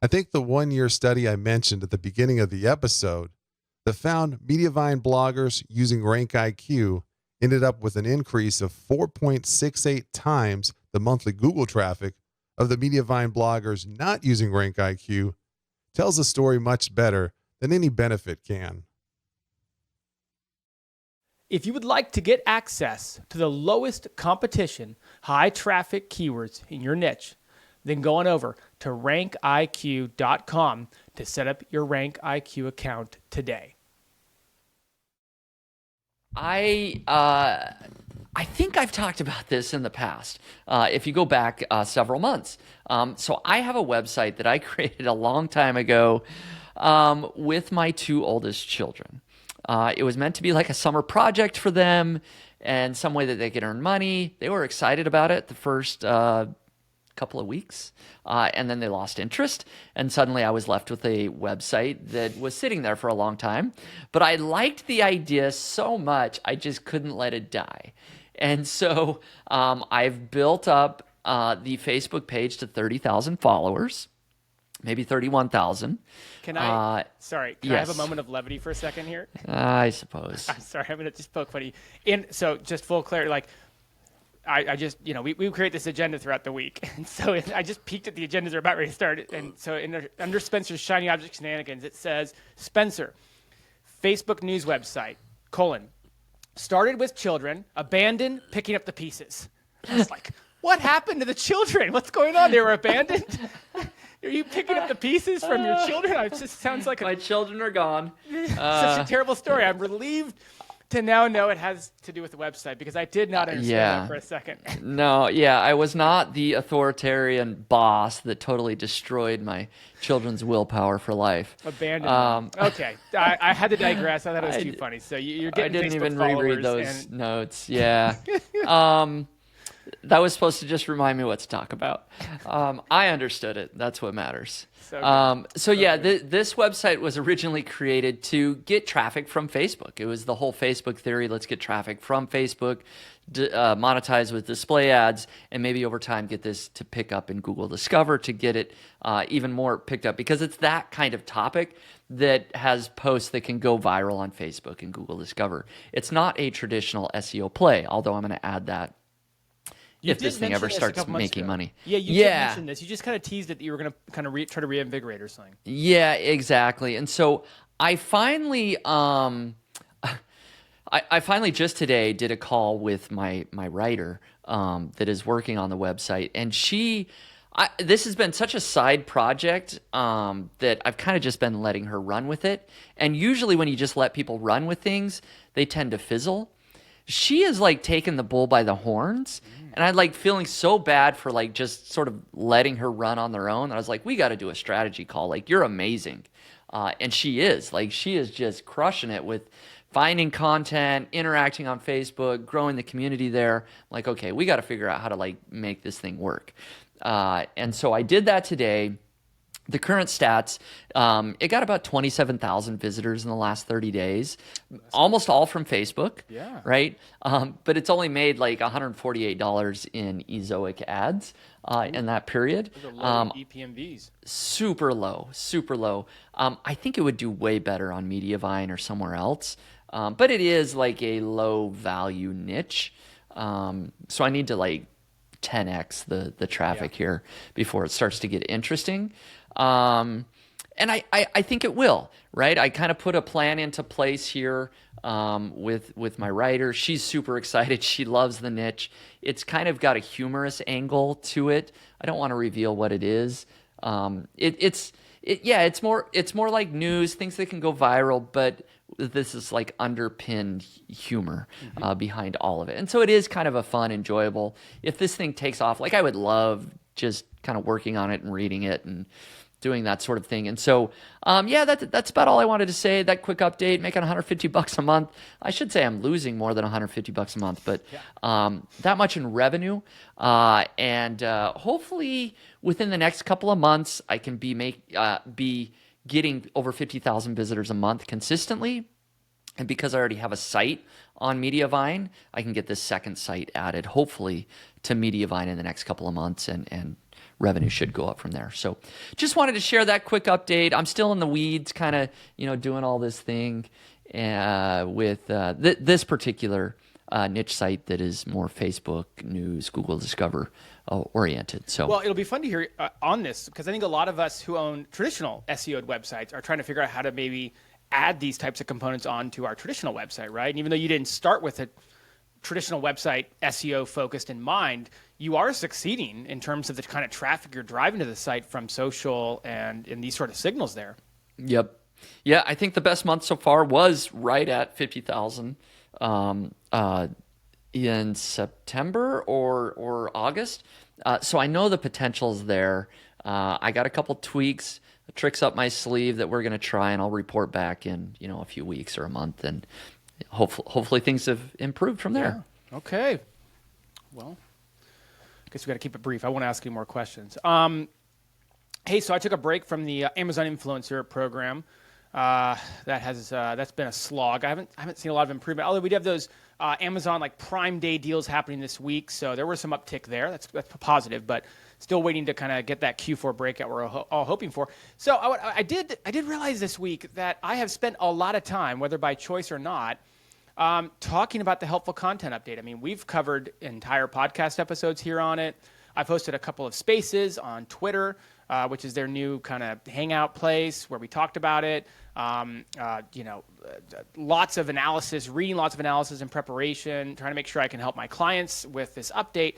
I think the 1-year study I mentioned at the beginning of the episode that found Mediavine bloggers using RankIQ ended up with an increase of 4.68 times the monthly Google traffic of the Mediavine bloggers not using RankIQ tells a story much better than any benefit can. If you would like to get access to the lowest competition, high traffic keywords in your niche, then go on over to rankiq.com to set up your RankIQ account today. I think I've talked about this in the past. If you go back several months. So I have a website that I created a long time ago with my 2 oldest children. It was meant to be like a summer project for them and some way that they could earn money. They were excited about it the first couple of weeks, and then they lost interest, and suddenly I was left with a website that was sitting there for a long time. But I liked the idea so much, I just couldn't let it die. And so I've built up the Facebook page to 30,000 followers, maybe 31,000. Can I yes. have a moment of levity for a second here? I suppose. I'm sorry, I'm going to just poke funny. And so just full clarity, like, I just, we create this agenda throughout the week. And so I just peeked at the agendas are about ready to start. And so under Spencer's Shiny Object Shenanigans, it says, Spencer, Facebook news website, : started with children, abandoned, picking up the pieces. I was like, what happened to the children? What's going on? They were abandoned? Are you picking up the pieces from your children? It just sounds like my children are gone. Such a terrible story. I'm relieved to now know it has to do with the website, because I did not understand that for a second. No, yeah, I was not the authoritarian boss that totally destroyed my children's willpower for life. Abandoned. Okay, I had to digress. I thought it was too funny. So you're getting I didn't Facebook even reread followers those notes. Yeah. That was supposed to just remind me what to talk about. I understood it. That's what matters. So yeah, this website was originally created to get traffic from Facebook. It was the whole Facebook theory. Let's get traffic from Facebook, monetize with display ads, and maybe over time get this to pick up in Google Discover to get it even more picked up, because it's that kind of topic that has posts that can go viral on Facebook and Google Discover. It's not a traditional SEO play, although I'm going to add that. If this thing ever starts making money. Yeah, you did mention this. You just kind of teased it that you were going to kind of try to reinvigorate or something. Yeah, exactly. And so I finally, I finally just today did a call with my writer that is working on the website, and this has been such a side project that I've kind of just been letting her run with it. And usually when you just let people run with things, they tend to fizzle. She is like taking the bull by the horns. And I like feeling so bad for like just sort of letting her run on their own. And I was like, we got to do a strategy call. Like, you're amazing. And she is just crushing it with finding content, interacting on Facebook, growing the community there. I'm like, okay, we got to figure out how to like make this thing work. And so I did that today. The current stats, it got about 27,000 visitors in the last 30 days, almost all from Facebook, right? But it's only made like $148 in Ezoic ads in that period. Those are low EPMVs. Super low, super low. I think it would do way better on Mediavine or somewhere else, but it is like a low value niche. So I need to like 10x the traffic here before it starts to get interesting. And I think it will, right? I kind of put a plan into place here with my writer. She's super excited. She loves the niche. It's kind of got a humorous angle to it. I don't want to reveal what it is. It's more like news, things that can go viral, but this is like underpinned humor behind all of it. And so it is kind of a fun, enjoyable. If this thing takes off, like I would love just kind of working on it and reading it and doing that sort of thing. And so, that's about all I wanted to say. That quick update, making $150 a month. I should say I'm losing more than $150 a month, but that much in revenue. And hopefully within the next couple of months, I can be getting over 50,000 visitors a month consistently. And because I already have a site on Mediavine, I can get this second site added, hopefully, to Mediavine in the next couple of months, and revenue should go up from there. So just wanted to share that quick update. I'm still in the weeds, kind of, doing all this thing with this particular niche site that is more Facebook news, Google Discover oriented. So, well, it'll be fun to hear on this, because I think a lot of us who own traditional SEO websites are trying to figure out how to maybe add these types of components onto our traditional website, right? And even though you didn't start with a traditional website SEO focused in mind, you are succeeding in terms of the kind of traffic you're driving to the site from social and in these sort of signals there. Yep. Yeah, I think the best month so far was right at 50,000 in September or August. So I know the potential's there. I got a couple tweaks, tricks up my sleeve that we're going to try, and I'll report back in a few weeks or a month, and hopefully things have improved from there. Yeah. Okay. Well, guess we got to keep it brief. I won't ask any more questions. Hey, so I took a break from the Amazon Influencer program. That's been a slog. I haven't seen a lot of improvement. Although we do have those Amazon like Prime Day deals happening this week, so there was some uptick there. That's positive, but still waiting to kind of get that Q4 breakout we're all hoping for. So I did realize this week that I have spent a lot of time, whether by choice or not, talking about the helpful content update. I mean, we've covered entire podcast episodes here on it. I've hosted a couple of spaces on Twitter, which is their new kind of hangout place where we talked about it. Lots of analysis, reading lots of analysis in preparation, trying to make sure I can help my clients with this update.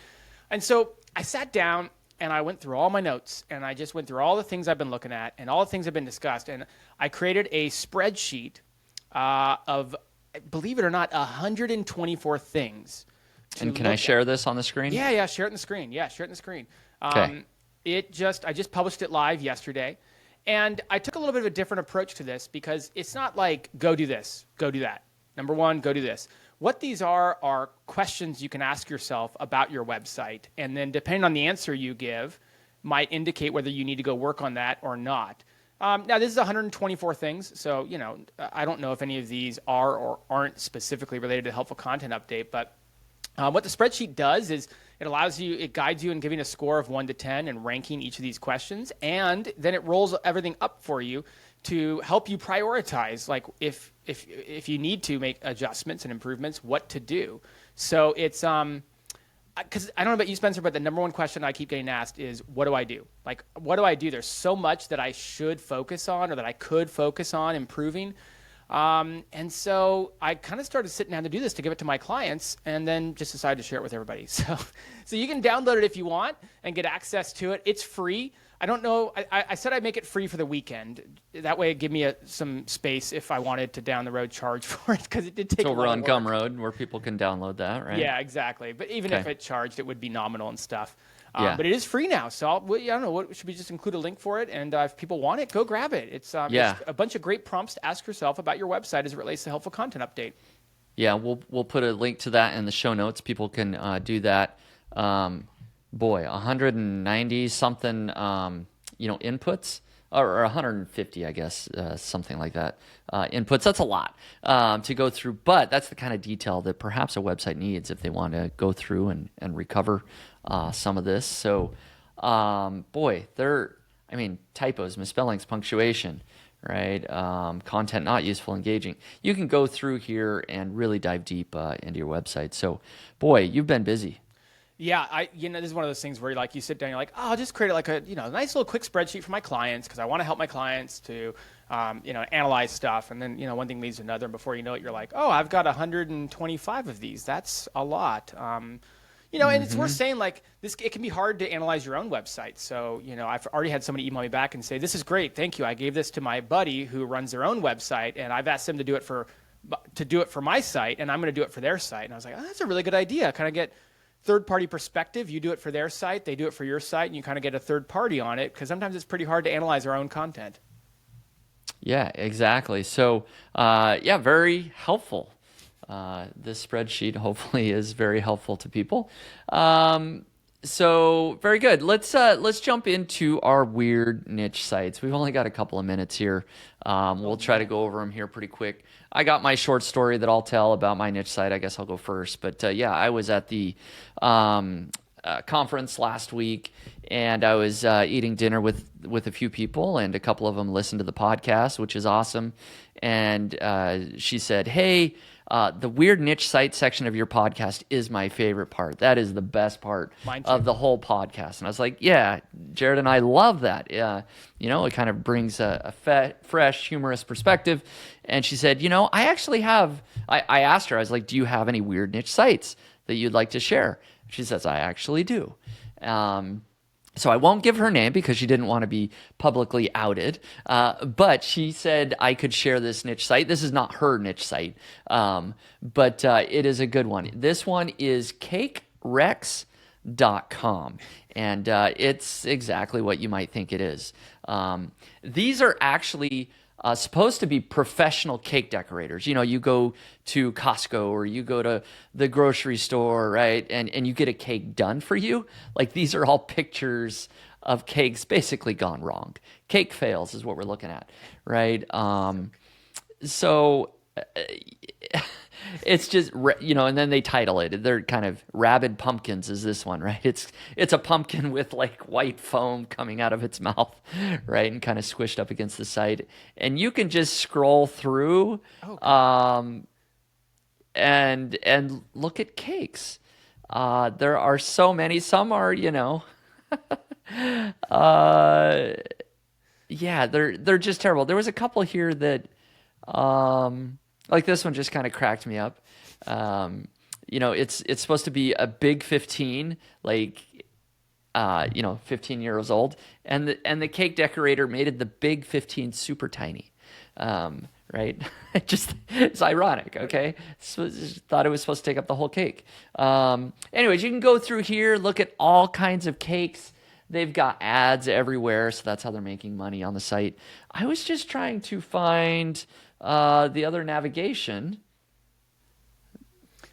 And so I sat down and I went through all my notes and I just went through all the things I've been looking at and all the things that have been discussed. And I created a spreadsheet of, believe it or not, 124 things. And can I share this on the screen? Yeah, share it in the screen. Share it in the screen. Okay. I just published it live yesterday, and I took a little bit of a different approach to this because it's not like go do this, go do that. Number one, go do this. What these are questions you can ask yourself about your website, and then depending on the answer you give, might indicate whether you need to go work on that or not. Now, this is 124 things, so I don't know if any of these are or aren't specifically related to the helpful content update, but what the spreadsheet does is it guides you in giving a score of 1 to 10 and ranking each of these questions, and then it rolls everything up for you to help you prioritize, like if you need to make adjustments and improvements, what to do. So it's because I don't know about you, Spencer, but the number one question I keep getting asked is, what do I do? Like, what do I do? There's so much that I should focus on or that I could focus on improving. And so I kind of started sitting down to do this to give it to my clients and then just decided to share it with everybody. So you can download it if you want and get access to it. It's free. I don't know. I said I'd make it free for the weekend. That way it'd give me some space if I wanted to down the road charge for it, because it did take It's a over lot on of work. Gumroad where people can download that, right? Yeah, exactly. But even Okay. if it charged, it would be nominal and stuff. Yeah. But it is free now, so I don't know. Should we just include a link for it? And if people want it, go grab it. It's Yeah. a bunch of great prompts to ask yourself about your website as it relates to helpful content update. Yeah, we'll put a link to that in the show notes. People can do that. 190 something inputs, or 150, I guess, something like that. Inputs. That's a lot to go through, but that's the kind of detail that perhaps a website needs if they want to go through and recover some of this. So, typos, misspellings, punctuation, right? Content not useful, engaging. You can go through here and really dive deep into your website. So, boy, you've been busy. Yeah, this is one of those things where you sit down, you're like, oh, I'll just create like a nice little quick spreadsheet for my clients because I want to help my clients to analyze stuff, and then one thing leads to another, and before you know it, you're like, oh, I've got 125 of these. That's a lot. And it's worth saying, like, it can be hard to analyze your own website. So, I've already had somebody email me back and say, this is great, thank you. I gave this to my buddy who runs their own website, and I've asked him to do it for my site, and I'm going to do it for their site. And I was like, oh, that's a really good idea. Kind of get third-party perspective. You do it for their site, they do it for your site, and you kind of get a third party on it, because sometimes it's pretty hard to analyze our own content. Yeah, exactly. So, very helpful. This spreadsheet hopefully is very helpful to people. So very good. Let's jump into our weird niche sites. We've only got a couple of minutes here. We'll try to go over them here pretty quick. I got my short story that I'll tell about my niche site. I guess I'll go first. But I was at the conference last week, and I was eating dinner with a few people, and a couple of them listened to the podcast, which is awesome. And she said, "Hey, the weird niche site section of your podcast is my favorite part. That is the best part of the whole podcast." And I was like, "Yeah, Jared and I love that. It kind of brings a fresh, humorous perspective." And she said, "I actually have." I asked her, I was like, "Do you have any weird niche sites that you'd like to share?" She says, "I actually do." So I won't give her name because she didn't want to be publicly outed. But she said I could share this niche site. This is not her niche site, but it is a good one. This one is cakerex.com, and it's exactly what you might think it is. These are actually supposed to be professional cake decorators. You know, you go to Costco or you go to the grocery store, right? And you get a cake done for you. Like these are all pictures of cakes basically gone wrong. Cake fails is what we're looking at, right? So it's just, you know, and then they title it. They're kind of rabid pumpkins is this one, right? It's a pumpkin with like white foam coming out of its mouth, right? And kind of squished up against the side. And you can just scroll through and look at cakes. There are so many. Some are, you know, yeah, they're just terrible. There was a couple here that like this one just kind of cracked me up. You know, it's supposed to be a big 15, like you know, 15 years old, and the cake decorator made it the big 15 super tiny. Right? It's ironic, okay? So just thought it was supposed to take up the whole cake. Anyways, you can go through here, look at all kinds of cakes. They've got ads everywhere, so that's how they're making money on the site. I was just trying to find the other navigation.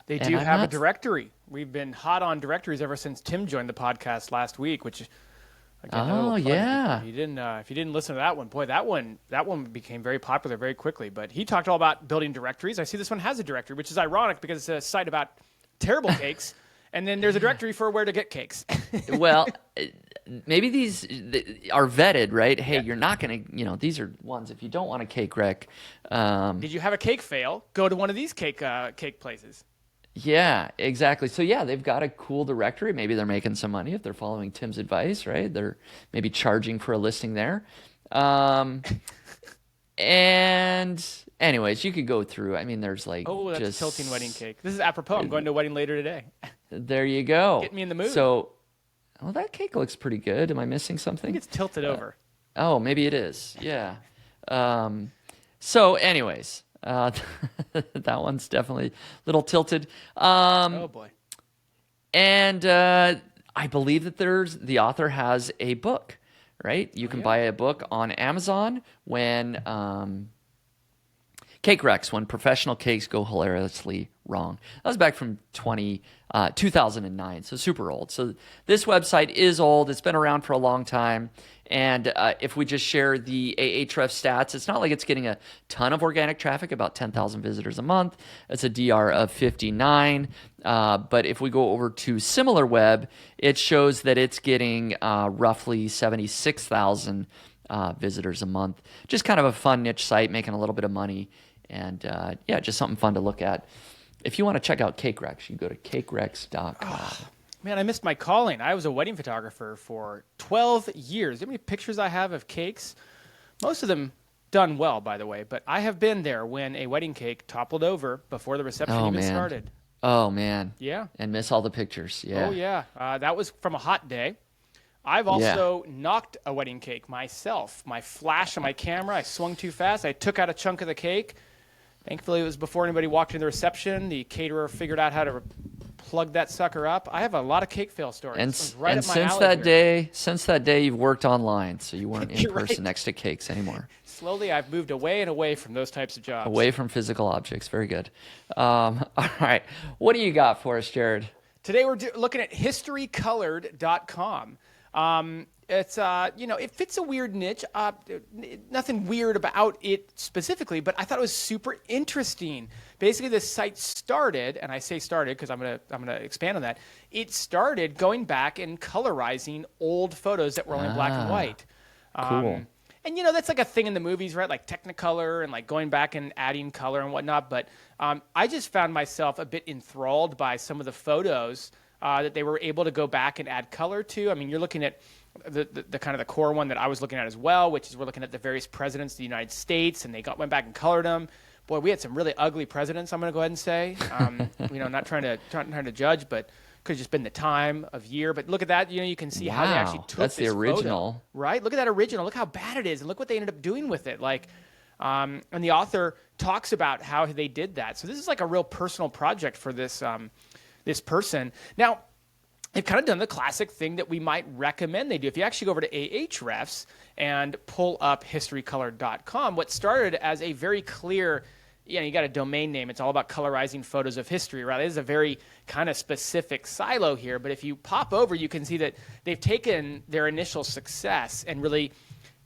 They do have a directory. We've been hot on directories ever since Tim joined the podcast last week, which again, Oh yeah. If you didn't listen to that one, boy, that one became very popular very quickly. But he talked all about building directories. I see this one has a directory, which is ironic because it's a site about terrible cakes, and then there's a directory for where to get cakes. Well, maybe these are vetted, right? Hey, you're not going to, you know, these are ones if you don't want a cake wreck. Did you have a cake fail? Go to one of these cake places. Yeah, exactly. So yeah, they've got a cool directory. Maybe they're making some money if they're following Tim's advice, right? They're maybe charging for a listing there. And anyways, you could go through. I mean, there's like that's just tilting wedding cake. This is apropos. I'm going to a wedding later today. There you go. Get me in the mood. So, well, that cake looks pretty good. Am I missing I something? think it's tilted over. Oh, maybe it is. Yeah. So anyways, that one's definitely a little tilted. Oh boy. And I believe that the author has a book, right? You can buy a book on Amazon when cake wrecks, when professional cakes go hilariously wrong. That was back from 2009, so super old. So this website is old. It's been around for a long time. And if we just share the Ahrefs stats, it's not like it's getting a ton of organic traffic, about 10,000 visitors a month. It's a DR of 59. But if we go over to SimilarWeb, it shows that it's getting roughly 76,000 visitors a month. Just kind of a fun niche site, making a little bit of money. And yeah, just something fun to look at. If you want to check out Cake Rex, you can go to cakerex.com. Oh, man, I missed my calling. I was a wedding photographer for 12 years. You know how many pictures I have of cakes? Most of them done well, by the way. But I have been there when a wedding cake toppled over before the reception even started. Oh, man. Yeah. And miss all the pictures. Yeah. Oh, yeah. That was from a hot day. I've also knocked a wedding cake myself. My flash on my camera, I swung too fast. I took out a chunk of the cake. Thankfully, it was before anybody walked into the reception. The caterer figured out how to plug that sucker up. I have a lot of cake fail stories. And right since that day, you've worked online, so you weren't in person next to cakes anymore. Slowly, I've moved away and away from those types of jobs. Away from physical objects. Very good. All right. What do you got for us, Jared? Today, we're looking at historykolored.com. It's, it fits a weird niche. Nothing weird about it specifically, but I thought it was super interesting. Basically, this site started, and I say started because I'm gonna expand on that. It started going back and colorizing old photos that were only black and white. Cool. And that's like a thing in the movies, right? Like Technicolor and like going back and adding color and whatnot. But I just found myself a bit enthralled by some of the photos that they were able to go back and add color to. I mean, you're looking at the kind of the core one that I was looking at as well, which is we're looking at the various presidents of the United States, and they went back and colored them. Boy, we had some really ugly presidents, I'm going to go ahead and say. Not trying to judge, but could have just been the time of year. But look at that. You can see how they actually took that's this the original. photo, right? Look at that original. Look how bad it is, and look what they ended up doing with it. Like, and the author talks about how they did that. So this is like a real personal project for this this person. Now, they've kind of done the classic thing that we might recommend they do. If you actually go over to Ahrefs and pull up historycolor.com, what started as a very clear, you got a domain name. It's all about colorizing photos of history, right? It is a very kind of specific silo here. But if you pop over, you can see that they've taken their initial success and really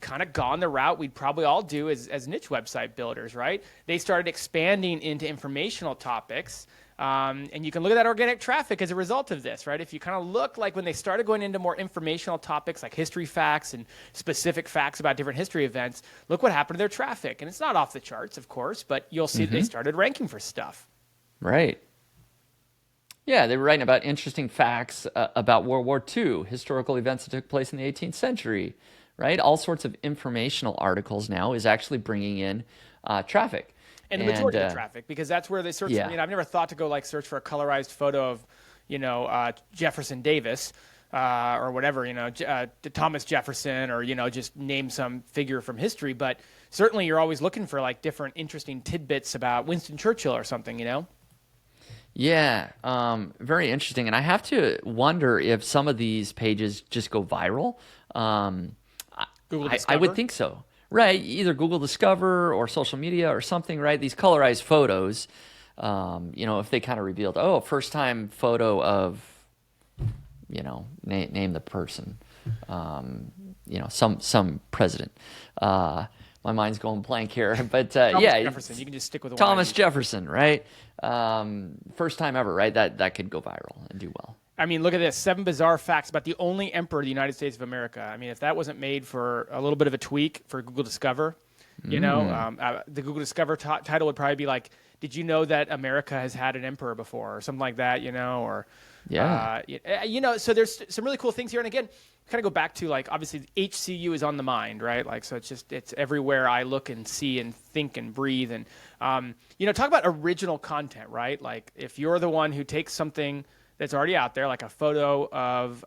kind of gone the route we'd probably all do as niche website builders, right? They started expanding into informational topics. And you can look at that organic traffic as a result of this, right? If you kind of look like when they started going into more informational topics like history facts and specific facts about different history events, look what happened to their traffic. And it's not off the charts, of course, but you'll see they started ranking for stuff. Right. Yeah, they were writing about interesting facts about World War II, historical events that took place in the 18th century, right? All sorts of informational articles now is actually bringing in traffic. And the majority of traffic, because that's where they search. Yeah. I've never thought to go like search for a colorized photo of, Jefferson Davis or whatever, Thomas Jefferson, or, just name some figure from history. But certainly you're always looking for like different interesting tidbits about Winston Churchill or something, Yeah, very interesting. And I have to wonder if some of these pages just go viral. Google I Discover? would think so. Right, either Google Discover or social media or something, right? These colorized photos, if they kind of revealed, first time photo of, name the person, some president. My mind's going blank here, but Thomas Jefferson. You can just stick with Thomas Jefferson, right? First time ever, right? That could go viral and do well. I mean, look at this. 7 bizarre facts about the only emperor of the United States of America. I mean, if that wasn't made for a little bit of a tweak for Google Discover, the Google Discover title would probably be like, did you know that America has had an emperor before, or something like that, or so there's some really cool things here. And again, kind of go back to like, obviously HCU is on the mind, right? Like, so it's everywhere I look and see and think and breathe. And, talk about original content, right? Like if you're the one who takes something that's already out there, like a photo of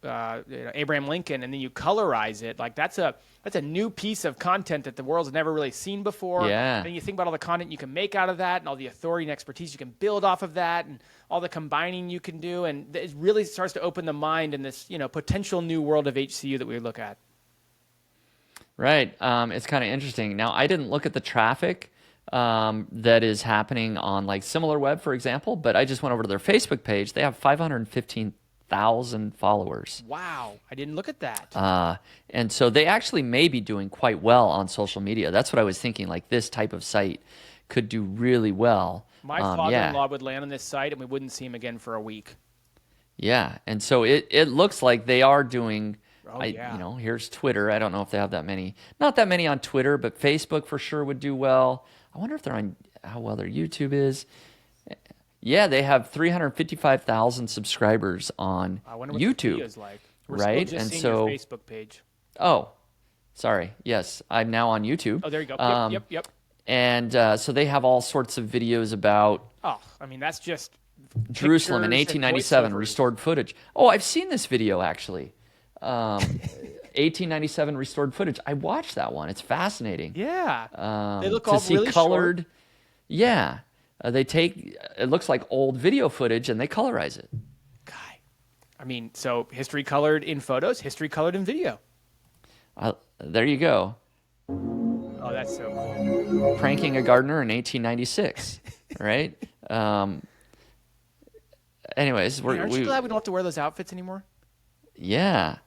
Abraham Lincoln, and then you colorize it. Like that's a new piece of content that the world's never really seen before. Yeah. Then you think about all the content you can make out of that, and all the authority and expertise you can build off of that, and all the combining you can do, and it really starts to open the mind in this potential new world of HCU that we look at. Right. It's kind of interesting. Now, I didn't look at the traffic that is happening on like SimilarWeb, for example, but I just went over to their Facebook page. They have 515,000 followers. Wow. I didn't look at that. And so they actually may be doing quite well on social media. That's what I was thinking. Like this type of site could do really well. My father-in-law would land on this site and we wouldn't see him again for a week. Yeah. And so it looks like they are doing... yeah. Here's Twitter. I don't know if they have that many. Not that many on Twitter, but Facebook for sure would do well. I wonder if they're on how well their YouTube is. Yeah, they have 355,000 subscribers on I wonder what YouTube. the video's like. We're right? Still just And seeing so, your Facebook page. Oh, sorry. Yes, I'm now on YouTube. Oh, there you go. Yep. And so they have all sorts of videos about that's just Jerusalem in pictures and 1897, voiceovers. restored footage. Oh, I've seen this video actually. 1897 restored footage. I watched that one. It's fascinating. Yeah. They look to all see really colored. short. Yeah, they take it looks like old video footage and they colorize it. So history colored in photos, history colored in video. There you go. Oh, that's so cool. Pranking a gardener in 1896, right? Anyways, Aren't you glad we don't have to wear those outfits anymore? Yeah.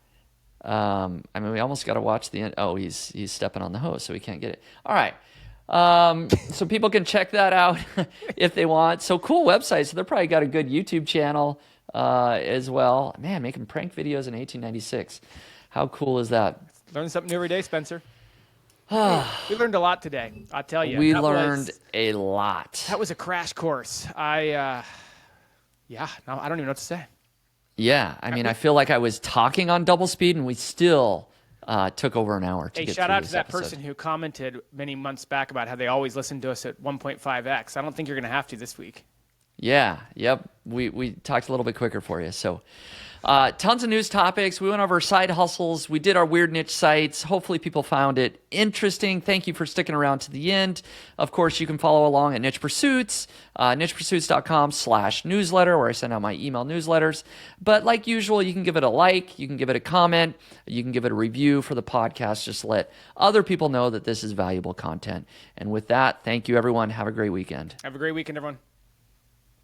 We almost got to watch the end. Oh, he's stepping on the hose, so we can't get it. All right. So people can check that out if they want. So cool website. So they're probably got a good YouTube channel as well. Man, making prank videos in 1896. How cool is that? Learn something new every day, Spencer. We learned a lot today. I'll tell you. We learned a lot. That was a crash course. I don't even know what to say. Yeah, I feel like I was talking on double speed, and we still took over an hour to get through this shout out to that episode. person who commented many months back about how they always listen to us at 1.5x. I don't think you're going to have to this week. Yeah, yep. We talked a little bit quicker for you. So tons of news topics. We went over side hustles. We did our weird niche sites. Hopefully people found it interesting. Thank you for sticking around to the end. Of course, you can follow along at Niche Pursuits, nichepursuits.com/newsletter, where I send out my email newsletters. But like usual, you can give it a like, you can give it a comment, you can give it a review for the podcast. Just let other people know that this is valuable content. And with that, thank you, everyone. Have a great weekend. Have a great weekend, everyone.